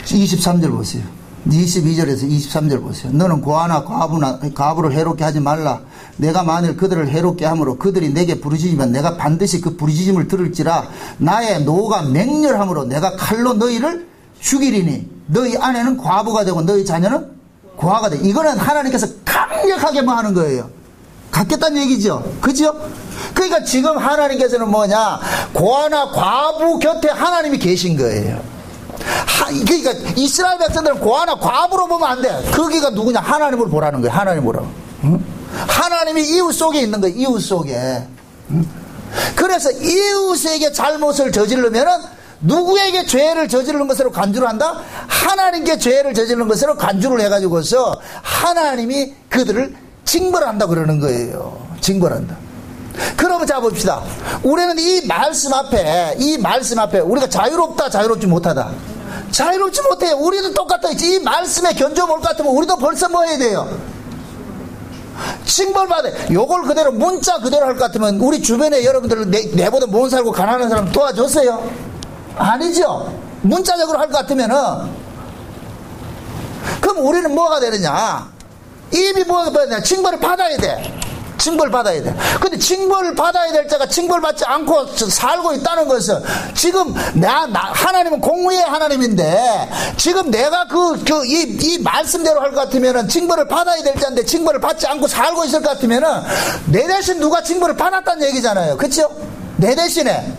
23절 보세요. 22절에서 23절 보세요. 너는 고아나 과부를 해롭게 하지 말라. 내가 만일 그들을 해롭게 함으로 그들이 내게 부르짖으면 내가 반드시 그 부르짖음을 들을지라. 나의 노가 맹렬함으로 내가 칼로 너희를 죽이리니 너희 아내는 과부가 되고 너희 자녀는 고아가 돼. 이거는 하나님께서 강력하게 뭐 하는 거예요? 갖겠다는 얘기죠. 그죠? 그러니까 지금 하나님께서는 뭐냐? 고아나 과부 곁에 하나님이 계신 거예요. 그러니까 이스라엘 백성들은 고아나 과부로 보면 안 돼. 거기가 누구냐? 하나님을 보라는 거예요. 하나님으로. 응? 하나님이 이웃 속에 있는 거예요. 이웃 속에. 응? 그래서 이웃에게 잘못을 저지르면은 누구에게 죄를 저지르는 것으로 간주를 한다? 하나님께 죄를 저지르는 것으로 간주를 해가지고서 하나님이 그들을 징벌한다 그러는 거예요. 징벌한다. 그러면 자 봅시다. 우리는 이 말씀 앞에 우리가 자유롭다 자유롭지 못하다. 자유롭지 못해요. 우리도 똑같다. 이 말씀에 견조 올 것 같으면 우리도 벌써 뭐 해야 돼요? 징벌받아요. 요걸 그대로 문자 그대로 할 것 같으면 우리 주변에 여러분들 내보다 못 살고 가난한 사람 도와줬어요? 아니죠. 문자적으로 할 것 같으면은 그럼 우리는 뭐가 되느냐? 입이 뭐가 되느냐? 징벌을 받아야 돼. 징벌 받아야 돼. 근데 징벌 받아야 될 자가 징벌 받지 않고 살고 있다는 것은 지금 하나님은 공의의 하나님인데 지금 내가 이 말씀대로 할 것 같으면은 징벌을 받아야 될 자인데 징벌을 받지 않고 살고 있을 것 같으면은 내 대신 누가 징벌을 받았다는 얘기잖아요. 그렇죠? 내 대신에.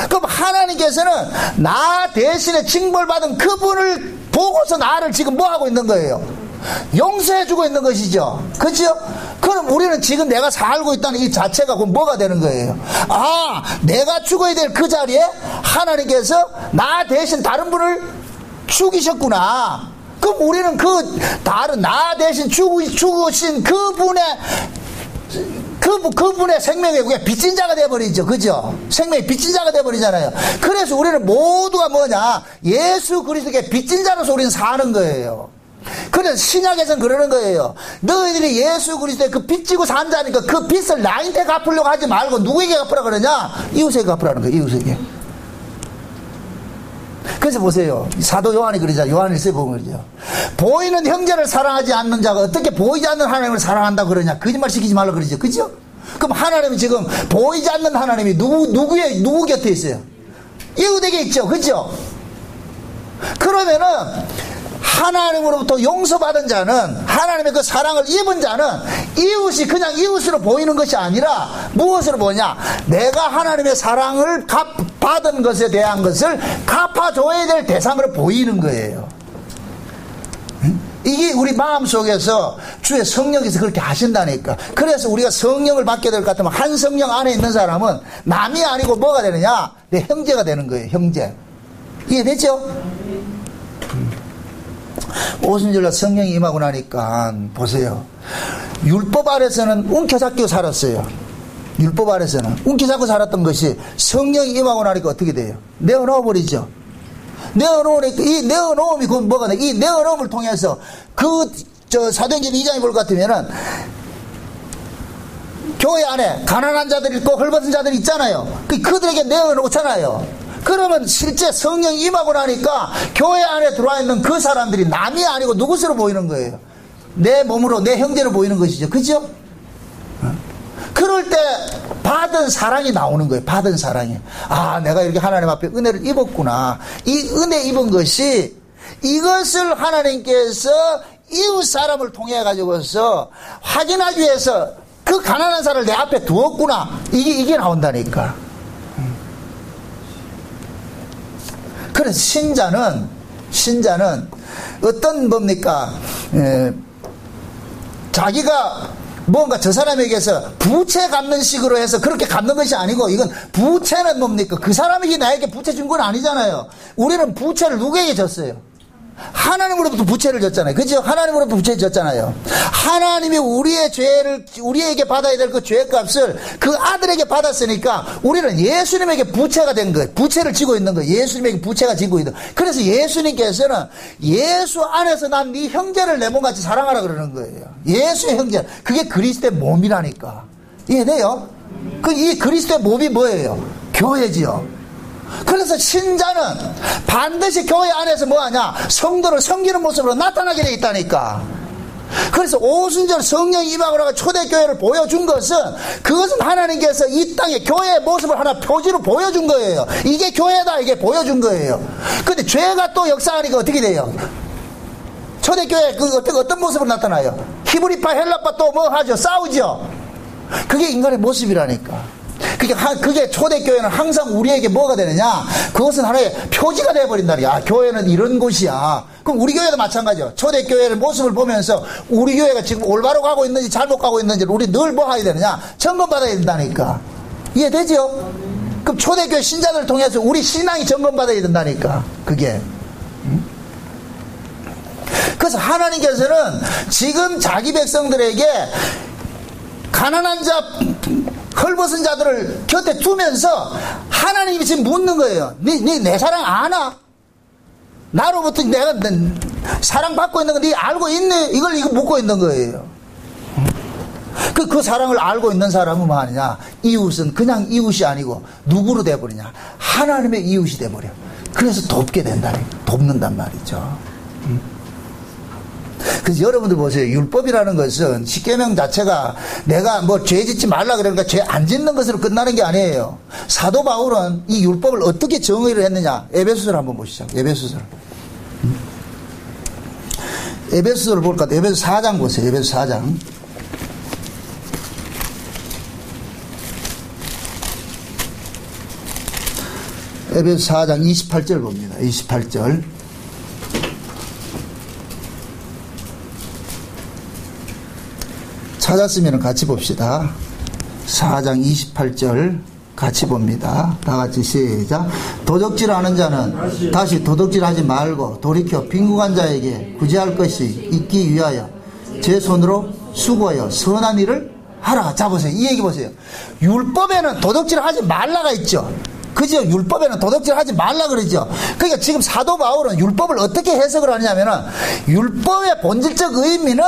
그럼 하나님께서는 나 대신에 징벌받은 그분을 보고서 나를 지금 뭐 하고 있는 거예요? 용서해주고 있는 것이죠. 그렇죠? 그럼 우리는 지금 내가 살고 있다는 이 자체가 그럼 뭐가 되는 거예요? 아, 내가 죽어야 될 그 자리에 하나님께서 나 대신 다른 분을 죽이셨구나. 그럼 우리는 나 대신 죽으신 그분의 생명의 빚진 자가 되어버리죠. 그죠? 생명의 빚진 자가 되어버리잖아요. 그래서 우리는 모두가 뭐냐? 예수 그리스도의 빚진 자로서 우리는 사는 거예요. 그래서 신약에서는 그러는 거예요. 너희들이 예수 그리스도의 그 빚지고 산 자니까 그 빚을 나한테 갚으려고 하지 말고 누구에게 갚으라 그러냐? 이웃에게 갚으라는 거예요. 이웃에게. 그래서 보세요. 사도 요한이 그러죠. 요한일서에 보면 그러죠. 보이는 형제를 사랑하지 않는 자가 어떻게 보이지 않는 하나님을 사랑한다 그러냐? 거짓말 시키지 말라 그러죠. 그죠? 그럼 하나님은 지금 보이지 않는 하나님이 누구 곁에 있어요? 이웃에게 있죠. 그죠? 그러면은 하나님으로부터 용서받은 자는, 하나님의 그 사랑을 입은 자는 이웃이 그냥 이웃으로 보이는 것이 아니라 무엇으로 보냐? 내가 하나님의 사랑을 받은 것에 대한 것을 갚아줘야 될 대상으로 보이는 거예요. 이게 우리 마음속에서 주의 성령께서 그렇게 하신다니까. 그래서 우리가 성령을 받게 될 것 같으면 한 성령 안에 있는 사람은 남이 아니고 뭐가 되느냐? 내 형제가 되는 거예요. 형제. 이해되죠? 오순절날 성령이 임하고 나니까 보세요. 율법 아래서는 움켜잡고 살았어요. 율법 아래서는 움켜잡고 살았던 것이 성령이 임하고 나니까 어떻게 돼요? 내어놓아버리죠. 내어놓으니까 이 내어놓음이 그건 뭐가 돼? 이 내어놓음을 통해서 사도행전 2장에 볼 것 같으면은 교회 안에 가난한 자들 있고 헐벗은 자들 있잖아요. 그들에게 내어놓잖아요. 그러면 실제 성령이 임하고 나니까 교회 안에 들어와 있는 그 사람들이 남이 아니고 누구스로 보이는 거예요? 내 몸으로 내 형제로 보이는 것이죠. 그죠? 그럴 때 받은 사랑이 나오는 거예요. 받은 사랑이. 아, 내가 이렇게 하나님 앞에 은혜를 입었구나. 이 은혜 입은 것이 이것을 하나님께서 이웃 사람을 통해 가지고서 확인하기 위해서 그 가난한 사람을 내 앞에 두었구나. 이게 나온다니까. 그래서 신자는 어떤 뭡니까? 자기가 뭔가 저 사람에게서 부채 갚는 식으로 해서 그렇게 갚는 것이 아니고, 이건 부채는 뭡니까? 그 사람에게 나에게 부채 준 건 아니잖아요. 우리는 부채를 누구에게 줬어요? 하나님으로부터 부채를 줬잖아요. 그죠? 하나님으로부터 부채를 줬잖아요. 하나님이 우리의 죄를, 우리에게 받아야 될 그 죄값을 그 아들에게 받았으니까 우리는 예수님에게 부채가 된 거예요. 부채를 지고 있는 거예요. 예수님에게 부채가 지고 있는 거예요. 그래서 예수님께서는 예수 안에서 난 네 형제를 내 몸같이 사랑하라 그러는 거예요. 예수의 형제. 그게 그리스도의 몸이라니까. 이해돼요? 이 그리스도의 몸이 뭐예요? 교회지요. 그래서 신자는 반드시 교회 안에서 뭐하냐? 성도를 섬기는 모습으로 나타나게 되어 있다니까. 그래서 오순절 성령 임함을 하고 초대교회를 보여준 것은, 그것은 하나님께서 이 땅에 교회의 모습을 하나 표지로 보여준 거예요. 이게 교회다, 이게 보여준 거예요. 근데 죄가 또 역사하니까 어떻게 돼요? 초대교회 어떤 모습으로 나타나요? 히브리파 헬라파 또 뭐 하죠? 싸우죠. 그게 인간의 모습이라니까. 그게 초대교회는 항상 우리에게 뭐가 되느냐? 그것은 하나의 표지가 되어버린다니. 아, 교회는 이런 곳이야. 그럼 우리 교회도 마찬가지죠. 초대교회의 모습을 보면서 우리 교회가 지금 올바로 가고 있는지 잘못 가고 있는지 우리 늘 뭐 해야 되느냐? 점검받아야 된다니까. 이해되죠? 그럼 초대교회 신자들을 통해서 우리 신앙이 점검받아야 된다니까. 그게. 그래서 하나님께서는 지금 자기 백성들에게 가난한 자, 헐벗은 자들을 곁에 두면서 하나님이 지금 묻는 거예요. 내 사랑 아나? 나로부터 내가 사랑받고 있는 거 네 알고 있네? 이걸 묻고 있는 거예요. 그 사랑을 알고 있는 사람은 뭐 하느냐? 이웃은 그냥 이웃이 아니고 누구로 돼버리냐? 하나님의 이웃이 돼버려. 그래서 돕게 된다니. 돕는단 말이죠. 그래서 여러분들 보세요. 율법이라는 것은 십계명 자체가 내가 뭐 죄 짓지 말라 그러니까 죄 안 짓는 것으로 끝나는 게 아니에요. 사도 바울은 이 율법을 어떻게 정의를 했느냐? 에베소서를 한번 보시죠. 에베소서를 볼까? 에베소 4장 보세요. 에베소 4장. 에베소 4장 28절 봅니다. 28절. 찾았으면 같이 봅시다. 4장 28절 같이 봅니다. 다 같이 시작. 도적질하는 자는 다시 도적질하지 말고 돌이켜 빈궁한 자에게 구제할 것이 있기 위하여 제 손으로 수고하여 선한 일을 하라. 자 보세요. 이 얘기 보세요. 율법에는 도적질하지 말라가 있죠. 그죠? 율법에는 도덕질하지 말라 그러죠. 그러니까 지금 사도 바울은 율법을 어떻게 해석을 하냐면은, 율법의 본질적 의미는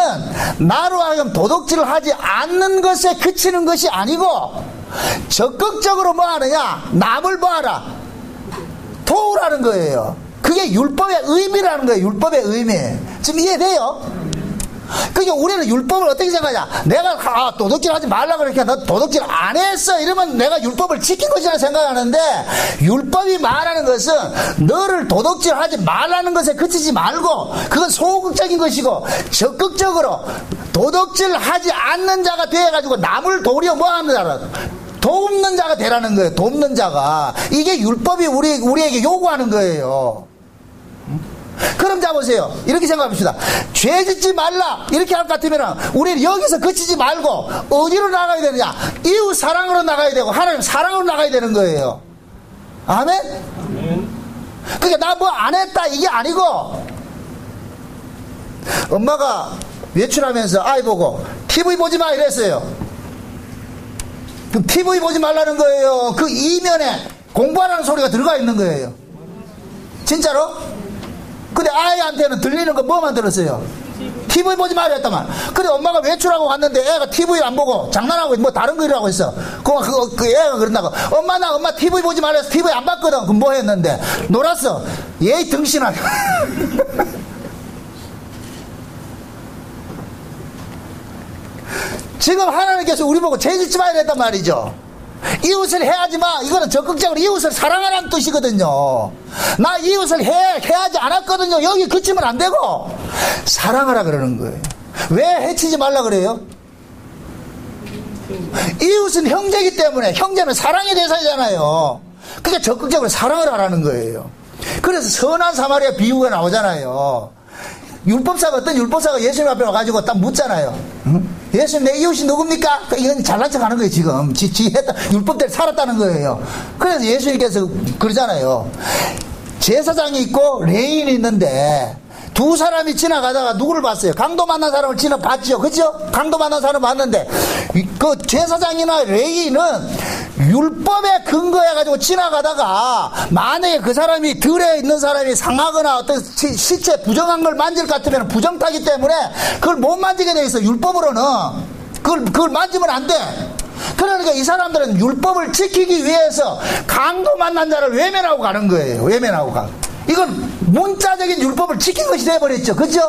나로 하여금 도덕질을 하지 않는 것에 그치는 것이 아니고, 적극적으로 뭐 하느냐? 남을 뭐 하라? 도우라는 거예요. 그게 율법의 의미라는 거예요. 율법의 의미. 지금 이해돼요? 그러니까 우리는 율법을 어떻게 생각하냐? 내가 도덕질 하지 말라 그러니까 너 도덕질 안 했어 이러면 내가 율법을 지킨 것이라 생각하는데, 율법이 말하는 것은 너를 도덕질 하지 말라는 것에 그치지 말고, 그건 소극적인 것이고 적극적으로 도덕질 하지 않는 자가 되어가지고 남을 도리어 뭐 하는 자라? 돕는 자가 되라는 거예요. 돕는 자가. 이게 율법이 우리에게 요구하는 거예요. 그럼 자 보세요. 이렇게 생각합시다. 죄 짓지 말라 이렇게 할 것 같으면 우리는 여기서 그치지 말고 어디로 나가야 되느냐? 이웃 사랑으로 나가야 되고 하나님 사랑으로 나가야 되는 거예요. 아멘? 그러니까 나 뭐 안 했다 이게 아니고, 엄마가 외출하면서 아이 보고 TV 보지 마 이랬어요. 그럼 TV 보지 말라는 거예요. 그 이면에 공부하라는 소리가 들어가 있는 거예요. 진짜로? 근데 아이한테는 들리는 거 뭐만 들었어요? TV 보지 말라 했다만. 근데 엄마가 외출하고 갔는데 애가 TV 안 보고 장난하고 뭐 다른 거 이라고 했어. 그 애가 그런다고. 엄마 TV 보지 말라 해서 TV 안 봤거든. 그럼 뭐 했는데? 놀았어. 예의 등신하게. 지금 하나님께서 우리 보고 죄 짓지 마야 했단 말이죠. 이웃을 해하지 마. 이거는 적극적으로 이웃을 사랑하라는 뜻이거든요. 나 이웃을 해하지 않았거든요. 여기 그치면 안 되고 사랑하라 그러는 거예요. 왜 해치지 말라 그래요? 이웃은 형제이기 때문에. 형제는 사랑의 대상이잖아요. 그러니까 적극적으로 사랑을 하라는 거예요. 그래서 선한 사마리아 비유가 나오잖아요. 율법사가 어떤 율법사가 예수님 앞에 와가지고 딱 묻잖아요. 응? 예수님 내 이웃이 누굽니까? 이건 잘난 척 하는 거예요. 지금 지 했다 율법대로 살았다는 거예요. 그래서 예수님께서 그러잖아요. 제사장이 있고 레인이 있는데 두 사람이 지나가다가 누구를 봤어요? 강도 만난 사람을 봤죠. 그죠? 강도 만난 사람을 봤는데 그 제사장이나 레인은 율법에 근거해가지고 지나가다가 만약에 그 사람이 들에 있는 사람이 상하거나 어떤 시체 부정한 걸 만질 것 같으면 부정타기 때문에 그걸 못 만지게 돼 있어. 율법으로는 그걸 만지면 안 돼. 그러니까 이 사람들은 율법을 지키기 위해서 강도 만난 자를 외면하고 가는 거예요. 외면하고 가. 이건 문자적인 율법을 지킨 것이 돼버렸죠. 그죠?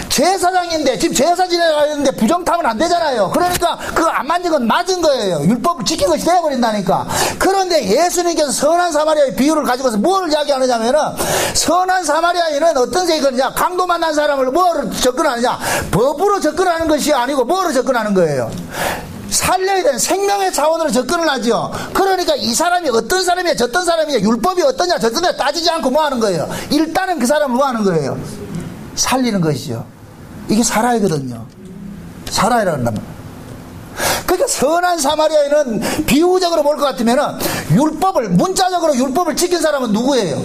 제사장인데 지금 제사 지내러 가는데 부정타면 안 되잖아요. 그러니까 그거 안 만진 건 맞은 거예요. 율법을 지킨 것이 돼버린다니까. 그런데 예수님께서 선한 사마리아의 비유를 가지고서 뭘 이야기하느냐면은 선한 사마리아인은 어떤 생각이냐, 강도 만난 사람을 뭐로 접근하느냐, 법으로 접근하는 것이 아니고 뭐로 접근하는 거예요. 살려야 되는 생명의 차원으로 접근을 하죠. 그러니까 이 사람이 어떤 사람이야, 저떤 사람이야, 율법이 어떠냐, 저떠냐 따지지 않고 뭐 하는 거예요. 일단은 그 사람을 뭐 하는 거예요. 살리는 것이죠. 이게 사라이거든요. 사라이라는 말. 그러니까 선한 사마리아인은 비유적으로 볼 것 같으면은 율법을, 문자적으로 율법을 지킨 사람은 누구예요?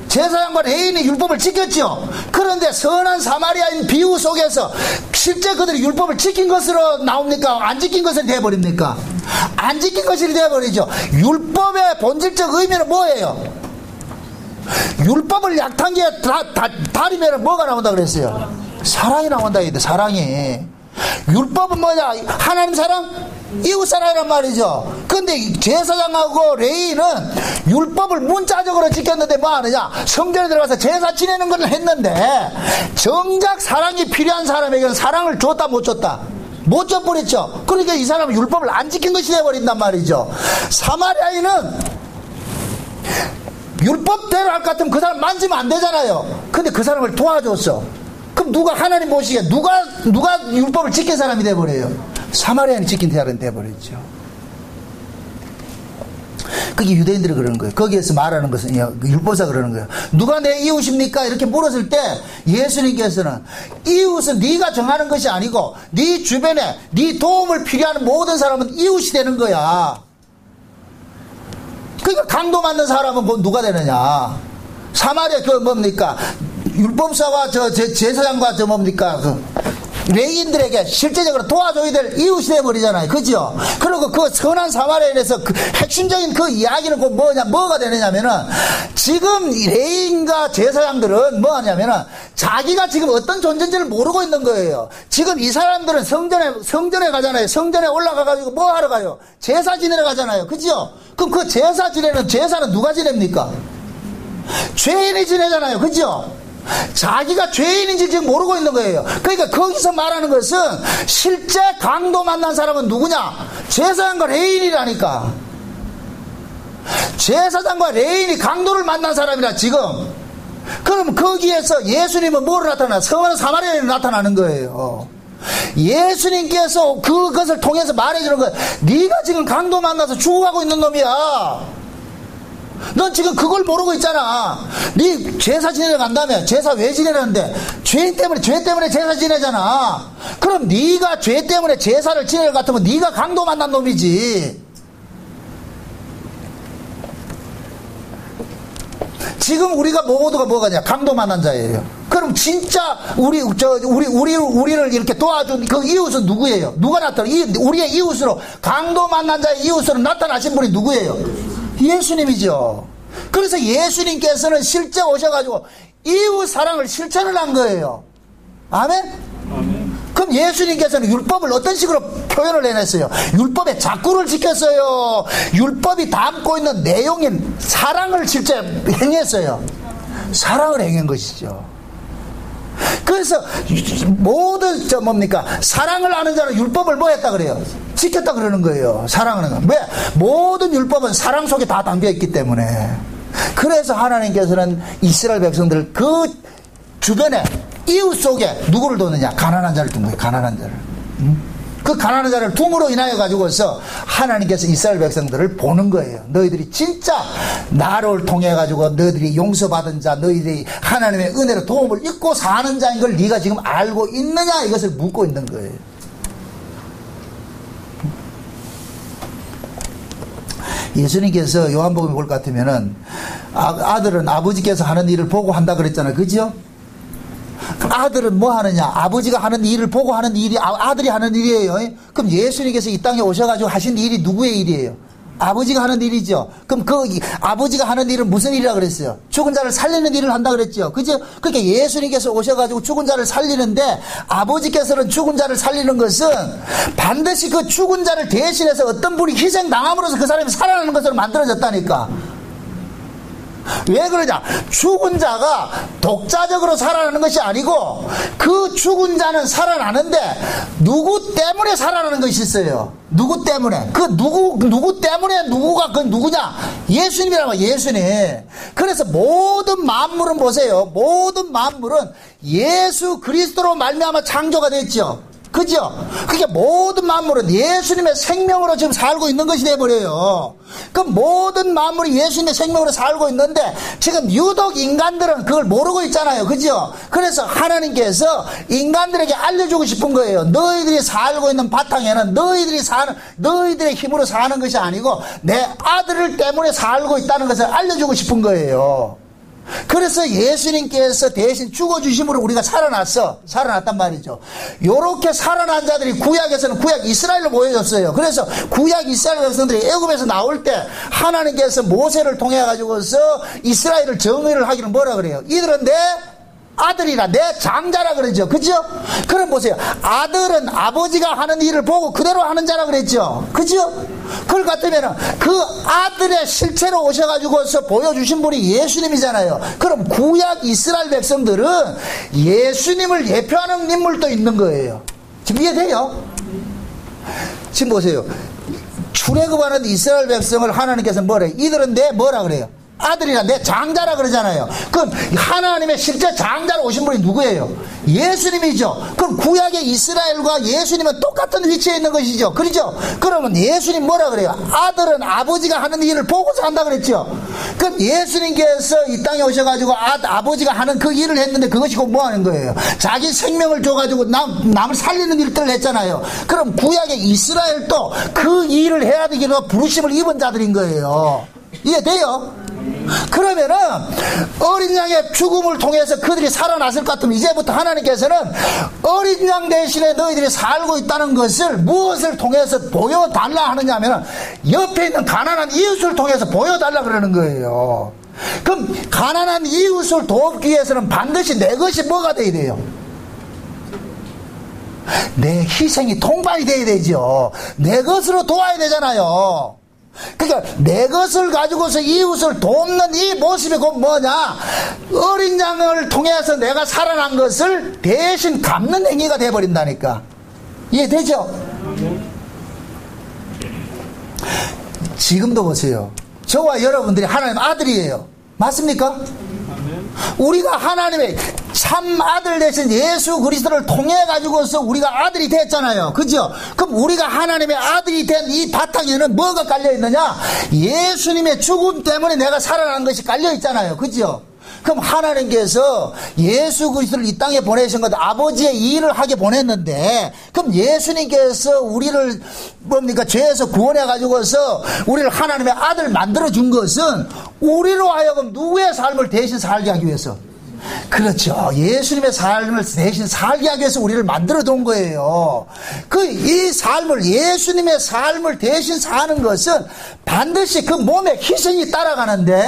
제사장과 레인이 율법을 지켰죠. 그런데 선한 사마리아인 비유 속에서 실제 그들이 율법을 지킨 것으로 나옵니까? 안 지킨 것으로 되어버립니까? 안 지킨 것으로 되어버리죠. 율법의 본질적 의미는 뭐예요? 율법을 약탕기에 다리면 뭐가 나온다 그랬어요? 사랑이 나온다 이데 사랑이. 율법은 뭐냐? 하나님 사랑, 이웃 사랑이란 말이죠. 근데 제사장하고 레위는 율법을 문자적으로 지켰는데 뭐 하느냐? 성전에 들어가서 제사 지내는 걸 했는데 정작 사랑이 필요한 사람에게는 사랑을 줬다 못 줬다? 못 줘버렸죠. 그러니까 이 사람은 율법을 안 지킨 것이 되어버린단 말이죠. 사마리아인은 율법대로 할 것 같으면 그 사람 만지면 안 되잖아요. 근데 그 사람을 도와줬어. 그럼 누가 하나님 보시기에 누가 율법을 지킨 사람이 돼버려요? 사마리아인이 지킨 사람이 돼버렸죠. 그게 유대인들이 그러는 거예요. 거기에서 말하는 것은 율법사 그러는 거예요. 누가 내 이웃입니까? 이렇게 물었을 때 예수님께서는 이웃은 네가 정하는 것이 아니고 네 주변에 네 도움을 필요한 모든 사람은 이웃이 되는 거야. 그러니까 강도 맞는 사람은 뭐 누가 되느냐? 사마리아 그 뭡니까? 율법사와 제사장과 뭡니까? 레인들에게 실제적으로 도와줘야 될 이웃이 되어버리잖아요. 그죠? 그리고 그 선한 사마리아인에서 그 핵심적인 그 이야기는 뭐가 되느냐면은 지금 레인과 제사장들은 뭐 하냐면은 자기가 지금 어떤 존재인지를 모르고 있는 거예요. 지금 이 사람들은 성전에 가잖아요. 성전에 올라가가지고 뭐 하러 가요? 제사 지내러 가잖아요. 그죠? 그럼 그 제사는 누가 지냅니까? 죄인이 지내잖아요. 그죠? 자기가 죄인인지 지금 모르고 있는 거예요. 그러니까 거기서 말하는 것은 실제 강도 만난 사람은 누구냐? 제사장과 레인이라니까. 제사장과 레인이 강도를 만난 사람이라 지금. 그럼 거기에서 예수님은 뭐로 나타나? 선한 사마리아인으로 나타나는 거예요. 예수님께서 그것을 통해서 말해주는 거예요. 네가 지금 강도 만나서 죽어가고 있는 놈이야. 넌 지금 그걸 모르고 있잖아. 네 제사 지내러 간다며. 제사 왜 지내는데? 죄 때문에 제사 지내잖아. 그럼 네가 죄 때문에 제사를 지내러 갔으면 네가 강도 만난 놈이지. 지금 우리가 모두가 뭐가냐? 강도 만난 자예요. 그럼 진짜 우리를 이렇게 도와준 그 이웃은 누구예요? 누가 나타나? 우리의 이웃으로 강도 만난 자의 이웃으로 나타나신 분이 누구예요? 예수님이죠. 그래서 예수님께서는 실제 오셔가지고 이웃 사랑을 실천을 한 거예요. 아멘? 아멘. 그럼 예수님께서는 율법을 어떤 식으로 표현을 해냈어요? 율법의 작구를 지켰어요. 율법이 담고 있는 내용인 사랑을 실제 행했어요. 사랑을 행한 것이죠. 그래서 모든 사랑을 아는 자는 율법을 뭐 했다 그래요? 지켰다 그러는 거예요. 사랑하는 거. 왜? 모든 율법은 사랑 속에 다 담겨 있기 때문에. 그래서 하나님께서는 이스라엘 백성들을 그 주변에 이웃 속에 누구를 뒀느냐? 가난한 자를 둔 거예요. 가난한 자를. 그 가난한 자를 둠으로 인하여 가지고서 하나님께서 이스라엘 백성들을 보는 거예요. 너희들이 진짜 나를 통해 가지고 너희들이 용서받은 자, 너희들이 하나님의 은혜로 도움을 입고 사는 자인 걸 네가 지금 알고 있느냐, 이것을 묻고 있는 거예요. 예수님께서 요한복음에 볼 것 같으면은 아들은 아버지께서 하는 일을 보고 한다 그랬잖아요. 그죠? 아들은 뭐 하느냐? 아버지가 하는 일을 보고 하는 일이 아들이 하는 일이에요. 그럼 예수님께서 이 땅에 오셔가지고 하신 일이 누구의 일이에요? 아버지가 하는 일이죠. 그럼 그 아버지가 하는 일은 무슨 일이라 그랬어요? 죽은 자를 살리는 일을 한다 그랬죠. 그죠? 그러니까 예수님께서 오셔가지고 죽은 자를 살리는데, 아버지께서는 죽은 자를 살리는 것은 반드시 그 죽은 자를 대신해서 어떤 분이 희생당함으로써 그 사람이 살아나는 것으로 만들어졌다니까. 왜 그러냐? 죽은 자가 독자적으로 살아나는 것이 아니고 그 죽은 자는 살아나는데 누구 때문에 살아나는 것이 있어요. 누구 때문에? 그 누구 때문에 누구가 그 누구냐? 예수님이라고. 예수님. 그래서 모든 만물은 보세요. 모든 만물은 예수 그리스도로 말미암아 창조가 됐죠. 그죠? 그게 모든 만물은 예수님의 생명으로 지금 살고 있는 것이 돼버려요. 그 모든 만물이 예수님의 생명으로 살고 있는데 지금 유독 인간들은 그걸 모르고 있잖아요. 그죠? 그래서 하나님께서 인간들에게 알려주고 싶은 거예요. 너희들이 살고 있는 바탕에는 너희들의 힘으로 사는 것이 아니고 내 아들을 때문에 살고 있다는 것을 알려주고 싶은 거예요. 그래서 예수님께서 대신 죽어주심으로 우리가 살아났단 말이죠. 요렇게 살아난 자들이 구약에서는 구약 이스라엘로 모여졌어요. 그래서 구약 이스라엘 백성들이 애굽에서 나올 때 하나님께서 모세를 통해 가지고서 이스라엘을 정의를 하기는 뭐라 그래요? 이들은 내 아들이라, 내 장자라 그러죠. 그죠? 그럼 보세요. 아들은 아버지가 하는 일을 보고 그대로 하는 자라 그랬죠. 그죠? 그걸 같으면 그 아들의 실체로 오셔가지고서 보여주신 분이 예수님이잖아요. 그럼 구약 이스라엘 백성들은 예수님을 예표하는 인물도 있는 거예요. 지금 이해돼요? 지금 보세요. 출애굽하는 이스라엘 백성을 하나님께서 뭐래요? 이들은 내 뭐라 그래요? 아들이라, 내 장자라 그러잖아요. 그럼 하나님의 실제 장자로 오신 분이 누구예요? 예수님이죠. 그럼 구약의 이스라엘과 예수님은 똑같은 위치에 있는 것이죠. 그렇죠? 그러면 예수님 뭐라 그래요? 아들은 아버지가 하는 일을 보고서 한다 그랬죠. 그럼 예수님께서 이 땅에 오셔가지고 아버지가 하는 그 일을 했는데 그것이 곧 뭐 하는 거예요? 자기 생명을 줘가지고 남을 살리는 일들을 했잖아요. 그럼 구약의 이스라엘도 그 일을 해야 되기로 부르심을 입은 자들인 거예요. 이해돼요? 그러면은 어린 양의 죽음을 통해서 그들이 살아났을 것 같으면 이제부터 하나님께서는 어린 양 대신에 너희들이 살고 있다는 것을 무엇을 통해서 보여달라 하느냐 하면 옆에 있는 가난한 이웃을 통해서 보여달라 그러는 거예요. 그럼 가난한 이웃을 돕기 위해서는 반드시 내 것이 뭐가 돼야 돼요? 내 희생이 통반이 돼야 되죠. 내 것으로 도와야 되잖아요. 그러니까 내 것을 가지고서 이웃을 돕는 이 모습이 곧 뭐냐? 어린 양을 통해서 내가 살아난 것을 대신 갚는 행위가 돼버린다니까. 이해되죠? 지금도 보세요. 저와 여러분들이 하나님 아들이에요. 맞습니까? 우리가 하나님의 참 아들 되신 예수 그리스도를 통해 가지고서 우리가 아들이 됐잖아요. 그죠? 그럼 우리가 하나님의 아들이 된 이 바탕에는 뭐가 깔려 있느냐? 예수님의 죽음 때문에 내가 살아난 것이 깔려 있잖아요. 그죠? 그럼 하나님께서 예수 그리스도를 이 땅에 보내신 것, 아버지의 일을 하게 보냈는데, 그럼 예수님께서 우리를 뭡니까? 죄에서 구원해 가지고서 우리를 하나님의 아들 만들어 준 것은 우리로 하여금 누구의 삶을 대신 살게 하기 위해서. 그렇죠. 예수님의 삶을 대신 살게 하기 위해서 우리를 만들어 둔 거예요. 이 삶을, 예수님의 삶을 대신 사는 것은 반드시 그 몸의 희생이 따라가는데,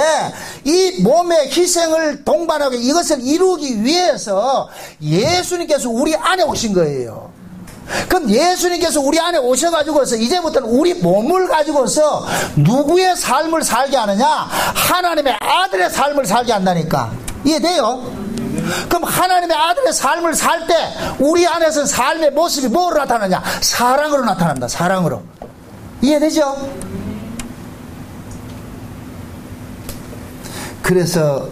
이 몸의 희생을 동반하고 이것을 이루기 위해서 예수님께서 우리 안에 오신 거예요. 그럼 예수님께서 우리 안에 오셔가지고서 이제부터는 우리 몸을 가지고서 누구의 삶을 살게 하느냐? 하나님의 아들의 삶을 살게 한다니까. 이해돼요? 그럼 하나님의 아들의 삶을 살 때 우리 안에서 삶의 모습이 뭐로 나타나냐? 사랑으로 나타납니다. 사랑으로. 이해되죠? 그래서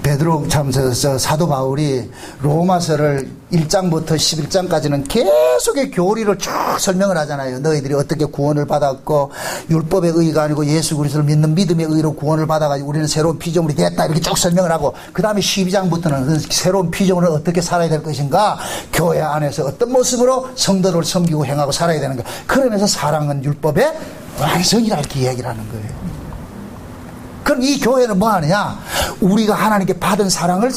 베드로 참 사도 바울이 로마서를 1장부터 11장까지는 계속의 교리를 쭉 설명을 하잖아요. 너희들이 어떻게 구원을 받았고 율법의 의가 아니고 예수 그리스도를 믿는 믿음의 의로 구원을 받아가지고 우리는 새로운 피조물이 됐다 이렇게 쭉 설명을 하고 그 다음에 12장부터는 새로운 피조물은 어떻게 살아야 될 것인가, 교회 안에서 어떤 모습으로 성도를 섬기고 행하고 살아야 되는가, 그러면서 사랑은 율법의 완성이라 이렇게 이야기를 하는 거예요. 그럼 이 교회는 뭐 하느냐? 우리가 하나님께 받은 사랑을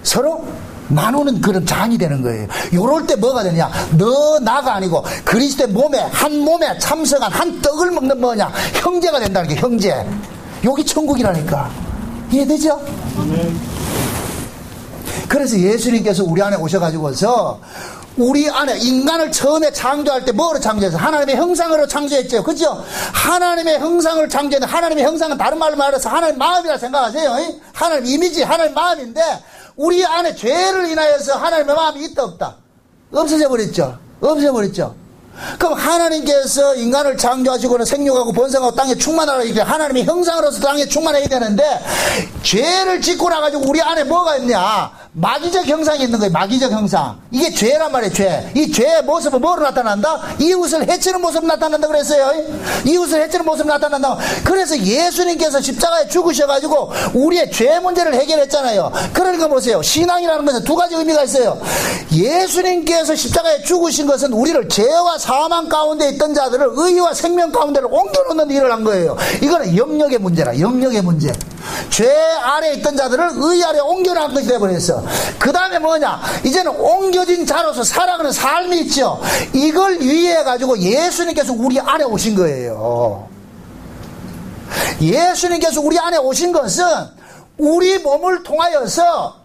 서로 나누는 그런 장이 되는 거예요. 요럴 때 뭐가 되냐? 너 나가 아니고 그리스도의 몸에, 한 몸에 참석한 한 떡을 먹는 뭐냐? 형제가 된다는 게 형제. 여기 천국이라니까. 이해되죠? 그래서 예수님께서 우리 안에 오셔가지고서 우리 안에 인간을 처음에 창조할 때 뭐로 창조했어요? 하나님의 형상으로 창조했죠. 그죠? 하나님의 형상을 창조했는데 하나님의 형상은 다른 말로 말해서 하나님 마음이라 생각하세요. 하나님 이미지, 하나님 마음인데 우리 안에 죄를 인하여서 하나님의 마음이 있다 없다? 없어져 버렸죠. 없어져 버렸죠. 그럼 하나님께서 인간을 창조하시고는 생육하고 번성하고 땅에 충만하라 이렇게 하나님의 형상으로서 땅에 충만해야 되는데 죄를 짓고 나가지고 우리 안에 뭐가 있냐? 마귀적 형상이 있는 거예요. 마귀적 형상. 이게 죄란 말이에요. 죄. 이 죄의 모습은 뭐로 나타난다? 이웃을 해치는 모습으로 나타난다 그랬어요. 이웃을 해치는 모습으로 나타난다. 그래서 예수님께서 십자가에 죽으셔가지고 우리의 죄 문제를 해결했잖아요. 그러니까 보세요. 신앙이라는 것은 두 가지 의미가 있어요. 예수님께서 십자가에 죽으신 것은 우리를 죄와 사망 가운데 있던 자들을 의와 생명 가운데로 옮겨놓는 일을 한 거예요. 이거는 영역의 문제라. 영역의 문제. 죄 아래 있던 자들을 의 아래 옮겨놓은 것이 되어버렸어. 그 다음에 뭐냐? 이제는 옮겨진 자로서 살아가는 삶이 있죠. 이걸 위해 가지고 예수님께서 우리 안에 오신 거예요. 예수님께서 우리 안에 오신 것은 우리 몸을 통하여서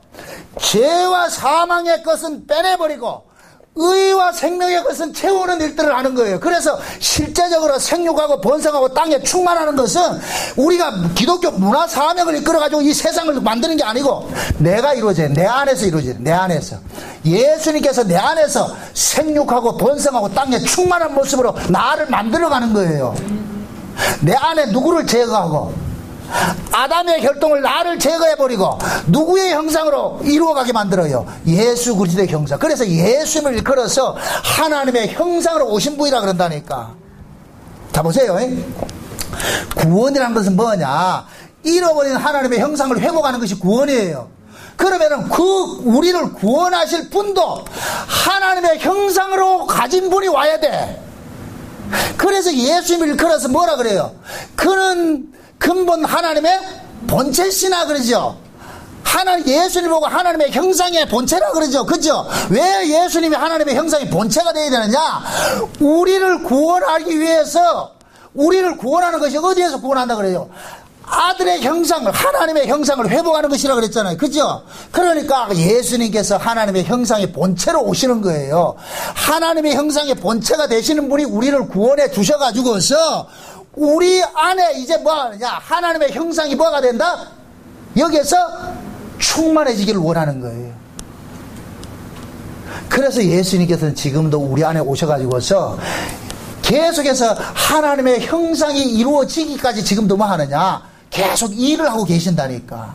죄와 사망의 것은 빼내버리고 의와 생명의 것은 채우는 일들을 하는 거예요. 그래서 실제적으로 생육하고 번성하고 땅에 충만하는 것은 우리가 기독교 문화 사명을 이끌어가지고 이 세상을 만드는 게 아니고 내가 이루어져요. 내 안에서 이루어져요. 내 안에서. 예수님께서 내 안에서 생육하고 번성하고 땅에 충만한 모습으로 나를 만들어가는 거예요. 내 안에 누구를 제거하고 아담의 혈통을 나를 제거해버리고 누구의 형상으로 이루어가게 만들어요? 예수 그리스도의 형상. 그래서 예수님을 일컬어서 하나님의 형상으로 오신 분이라 그런다니까. 자 보세요. 구원이라는 것은 뭐냐? 잃어버린 하나님의 형상을 회복하는 것이 구원이에요. 그러면은 우리를 구원하실 분도 하나님의 형상으로 가진 분이 와야 돼. 그래서 예수님을 일컬어서 뭐라 그래요? 그는 근본 하나님의 본체시나 그러죠. 예수님 보고 하나님의 형상의 본체라 그러죠. 그죠? 왜 예수님이 하나님의 형상의 본체가 되어야 되느냐? 우리를 구원하기 위해서, 우리를 구원하는 것이 어디에서 구원한다 그래요? 아들의 형상을, 하나님의 형상을 회복하는 것이라 그랬잖아요. 그죠? 그러니까 예수님께서 하나님의 형상의 본체로 오시는 거예요. 하나님의 형상의 본체가 되시는 분이 우리를 구원해 주셔가지고서 우리 안에 이제 뭐 하느냐? 하나님의 형상이 뭐가 된다? 여기에서 충만해지기를 원하는 거예요. 그래서 예수님께서는 지금도 우리 안에 오셔가지고서 계속해서 하나님의 형상이 이루어지기까지 지금도 뭐 하느냐? 계속 일을 하고 계신다니까.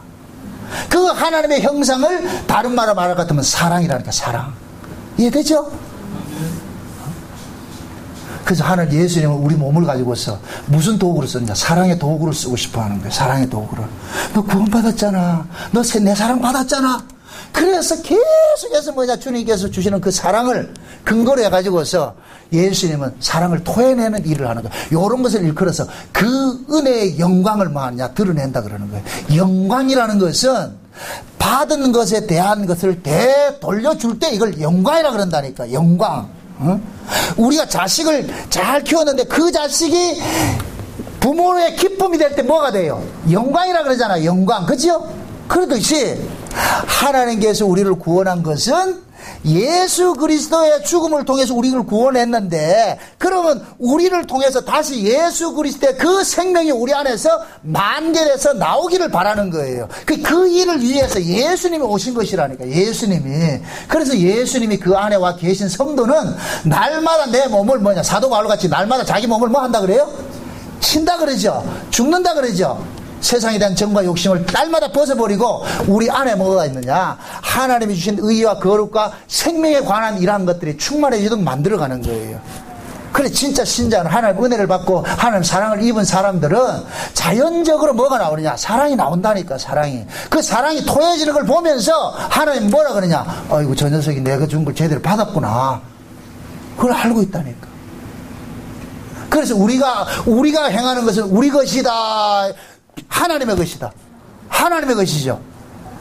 그 하나님의 형상을 다른 말로 말할 것 같으면 사랑이라니까. 사랑. 이해되죠? 그래서 하나님 예수님은 우리 몸을 가지고서 무슨 도구를 쓰느냐? 사랑의 도구를 쓰고 싶어 하는 거예요. 사랑의 도구를. 너 구원받았잖아. 너 내 사랑 받았잖아. 그래서 계속해서 뭐냐? 주님께서 주시는 그 사랑을 근거로 해가지고서 예수님은 사랑을 토해내는 일을 하는 거예요. 이런 것을 일컬어서 그 은혜의 영광을 뭐 하느냐? 드러낸다 그러는 거예요. 영광이라는 것은 받은 것에 대한 것을 되돌려줄 때 이걸 영광이라 그런다니까. 영광. 응? 우리가 자식을 잘 키웠는데 그 자식이 부모의 기쁨이 될 때 뭐가 돼요? 영광이라 그러잖아요. 영광. 그죠? 그렇듯이 하나님께서 우리를 구원한 것은 예수 그리스도의 죽음을 통해서 우리를 구원했는데, 그러면 우리를 통해서 다시 예수 그리스도의 그 생명이 우리 안에서 만개돼서 나오기를 바라는 거예요. 그 일을 위해서 예수님이 오신 것이라니까. 예수님이. 그래서 예수님이 그 안에 와 계신 성도는 날마다 내 몸을 뭐냐? 사도 바울같이 날마다 자기 몸을 뭐 한다 그래요? 친다 그러죠. 죽는다 그러죠. 세상에 대한 정과 욕심을 날마다 벗어버리고 우리 안에 뭐가 있느냐, 하나님이 주신 의와 거룩과 생명에 관한 이러한 것들이 충만해지도록 만들어가는 거예요. 그래 진짜 신자는 하나님 은혜를 받고 하나님 사랑을 입은 사람들은 자연적으로 뭐가 나오느냐, 사랑이 나온다니까. 사랑이, 그 사랑이 토해지는 걸 보면서 하나님 뭐라 그러냐, 아이고 저 녀석이 내가 준 걸 제대로 받았구나, 그걸 알고 있다니까. 그래서 우리가 행하는 것은 우리 것이다, 하나님의 것이다, 하나님의 것이죠.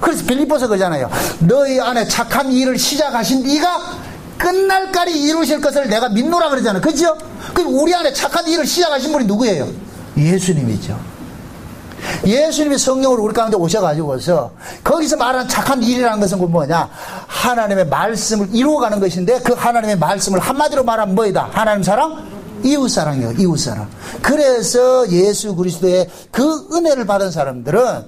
그래서 빌립보서 그러잖아요. 너희 안에 착한 일을 시작하신 이가 끝날까지 이루실 것을 내가 믿노라 그러잖아요. 그죠? 그럼 우리 안에 착한 일을 시작하신 분이 누구예요? 예수님이죠. 예수님이 성령으로 우리 가운데 오셔가지고서 거기서 말하는 착한 일이라는 것은 뭐냐, 하나님의 말씀을 이루어가는 것인데, 그 하나님의 말씀을 한마디로 말하면 뭐이다? 하나님 사랑? 이웃사랑이요. 이웃사랑. 그래서 예수 그리스도의 그 은혜를 받은 사람들은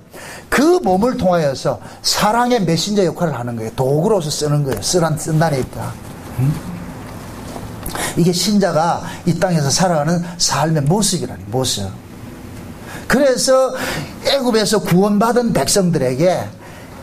그 몸을 통하여서 사랑의 메신저 역할을 하는 거예요. 도구로서 쓰는 거예요. 쓴다니까. 이게 신자가 이 땅에서 살아가는 삶의 모습이라니, 모습. 그래서 애굽에서 구원받은 백성들에게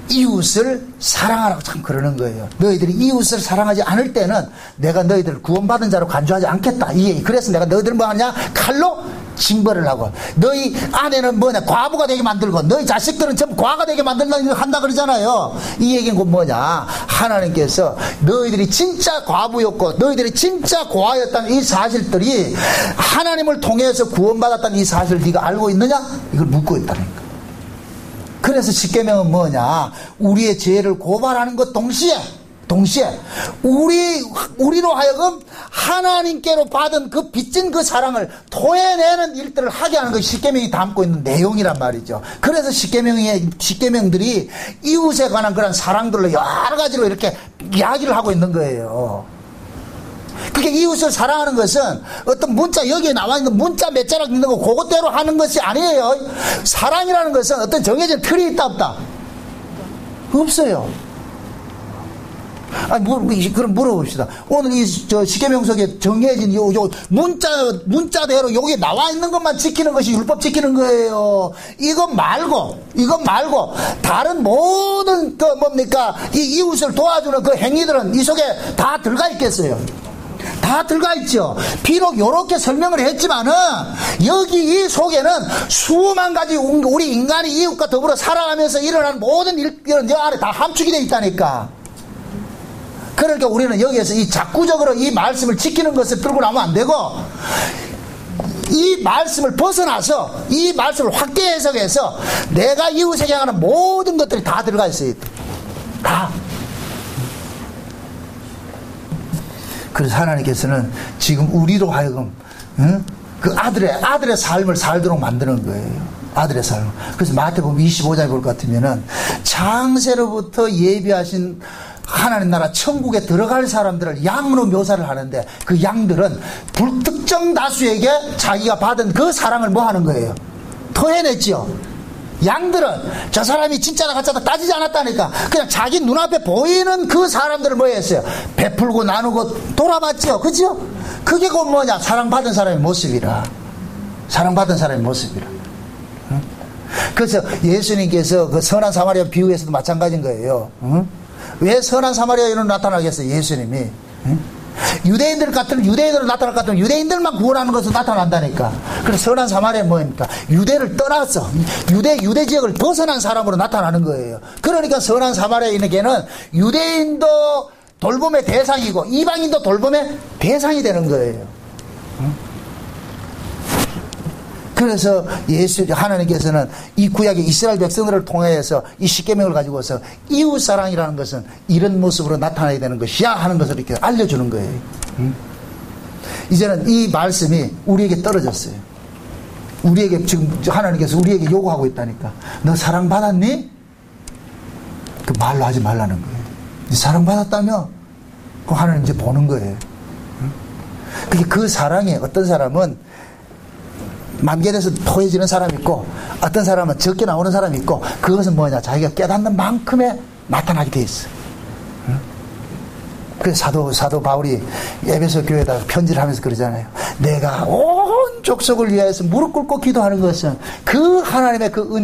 이웃을 사랑하라고 참 그러는 거예요. 너희들이 이웃을 사랑하지 않을 때는 내가 너희들을 구원받은 자로 간주하지 않겠다, 이 얘기. 그래서 내가 너희들을 뭐 하냐, 칼로 징벌을 하고, 너희 아내는 뭐냐, 과부가 되게 만들고, 너희 자식들은 전부 과가 되게 한다 그러잖아요. 이 얘기는 뭐냐, 하나님께서 너희들이 진짜 과부였고 너희들이 진짜 고아였다는 이 사실들이 하나님을 통해서 구원받았다는 이 사실을 네가 알고 있느냐, 이걸 묻고 있다니까. 그래서 십계명은 뭐냐, 우리의 죄를 고발하는 것 동시에 우리로 하여금 하나님께로 받은 그 빚진 그 사랑을 토해내는 일들을 하게 하는 것이 십계명이 담고 있는 내용이란 말이죠. 그래서 십계명들이 이웃에 관한 그런 사랑들로 여러 가지로 이렇게 이야기를 하고 있는 거예요. 그게 이웃을 사랑하는 것은 어떤 문자, 여기에 나와 있는 문자 몇 자락 있는 거 그것대로 하는 것이 아니에요. 사랑이라는 것은 어떤 정해진 틀이 있다 없다? 없어요. 아니, 그럼 물어봅시다. 오늘 십계명 속에 정해진 요 문자대로 여기 나와 있는 것만 지키는 것이 율법 지키는 거예요. 이것 말고 다른 모든 이 이웃을 도와주는 그 행위들은 이 속에 다 들어가 있겠어요? 다 들어가 있죠. 비록 이렇게 설명을 했지만은 여기 이 속에는 수만 가지 우리 인간이 이웃과 더불어 살아가면서 일어나는 모든 일들은 여 안에 다 함축이 되어 있다니까. 그러니까 우리는 여기에서 이 자꾸적으로 이 말씀을 지키는 것을 들고 나오면 안 되고, 이 말씀을 벗어나서 이 말씀을 확대 해석해서 내가 이웃에게 하는 모든 것들이 다 들어가 있어요. 다. 그래서 하나님께서는 지금 우리로 하여금 그 아들의 삶을 살도록 만드는 거예요. 아들의 삶. 그래서 마태복음 25장에 볼 것 같으면은 창세로부터 예비하신 하나님 나라 천국에 들어갈 사람들을 양으로 묘사를 하는데, 그 양들은 불특정 다수에게 자기가 받은 그 사랑을 뭐 하는 거예요? 토해냈죠. 양들은 저 사람이 진짜다 가짜다 따지지 않았다니까. 그냥 자기 눈앞에 보이는 그 사람들을 뭐 했어요? 베풀고 나누고 돌아봤죠. 그죠? 그게 곧 뭐냐? 사랑받은 사람의 모습이라. 사랑받은 사람의 모습이라. 응? 그래서 예수님께서 그 선한 사마리아 비유에서도 마찬가지인 거예요. 응? 왜 선한 사마리아 여인으로 나타나겠어요? 예수님이. 응? 유대인들로 나타날 것 같으면 유대인들만 구원하는 것으로 나타난다니까. 그래서 선한 사마리아는 뭐입니까? 유대를 떠나서 유대 지역을 벗어난 사람으로 나타나는 거예요. 그러니까 선한 사마리아인에게는 유대인도 돌봄의 대상이고 이방인도 돌봄의 대상이 되는 거예요. 그래서 하나님께서는 이 구약의 이스라엘 백성들을 통해서 이 십계명을 가지고서 이웃사랑이라는 것은 이런 모습으로 나타나야 되는 것이야 하는 것을 이렇게 알려주는 거예요. 이제는 이 말씀이 우리에게 떨어졌어요. 우리에게 지금 하나님께서 우리에게 요구하고 있다니까. 너 사랑받았니? 그 말로 하지 말라는 거예요. 사랑받았다며? 그 하나님 이제 보는 거예요. 그 사랑에 어떤 사람은 만개돼서 토해지는 사람이 있고, 어떤 사람은 적게 나오는 사람이 있고, 그것은 뭐냐? 자기가 깨닫는 만큼에 나타나게 돼 있어. 그래서 사도 바울이 에베소 교회에다가 편지를 하면서 그러잖아요. 내가 온 족속을 위하여서 무릎 꿇고 기도하는 것은 그 하나님의 그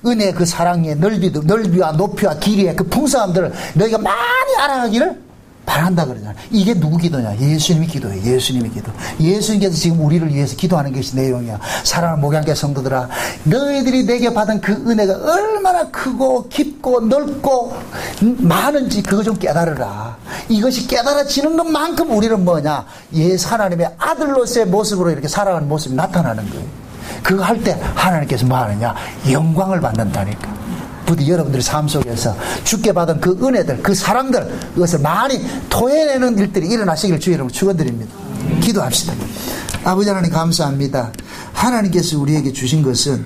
은혜의 그 사랑의 넓이와 높이와 길이의 그 풍성함들을 너희가 많이 알아가기를 바란다 그러잖아. 이게 누구 기도냐? 예수님이 기도예요. 예수님이 기도. 예수님께서 지금 우리를 위해서 기도하는 것이 내용이야. 사랑하는 목양계 성도들아, 너희들이 내게 받은 그 은혜가 얼마나 크고 깊고 넓고 많은지 그거 좀 깨달으라. 이것이 깨달아지는 것만큼 우리는 뭐냐? 예수 하나님의 아들로서의 모습으로 이렇게 살아가는 모습이 나타나는 거예요. 그거 할 때 하나님께서 뭐 하느냐? 영광을 받는다니까. 부디 여러분들의 삶 속에서 주께 받은 그 은혜들, 그 사랑들, 그것을 많이 토해내는 일들이 일어나시기를 주의 이름으로 축원드립니다. 기도합시다. 아버지 하나님 감사합니다. 하나님께서 우리에게 주신 것은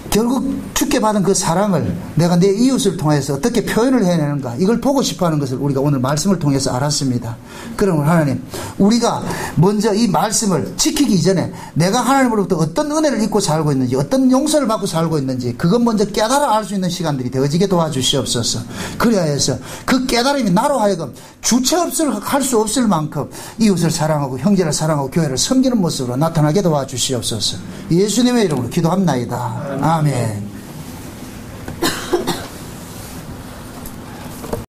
결국 주께 받은 그 사랑을 내가 내 이웃을 통해서 어떻게 표현을 해내는가, 이걸 보고 싶어하는 것을 우리가 오늘 말씀을 통해서 알았습니다. 그러면 하나님, 우리가 먼저 이 말씀을 지키기 이전에 내가 하나님으로부터 어떤 은혜를 입고 살고 있는지, 어떤 용서를 받고 살고 있는지, 그것 먼저 깨달아 알 수 있는 시간들이 되어지게 도와주시옵소서. 그래야 해서 그 깨달음이 나로 하여금 주체 없을 할 수 없을 만큼 이웃을 사랑하고 형제를 사랑하고 교회를 섬기는 모습으로 나타나게 도와주시옵소서. 예수님의 이름으로 기도합나이다. 아멘.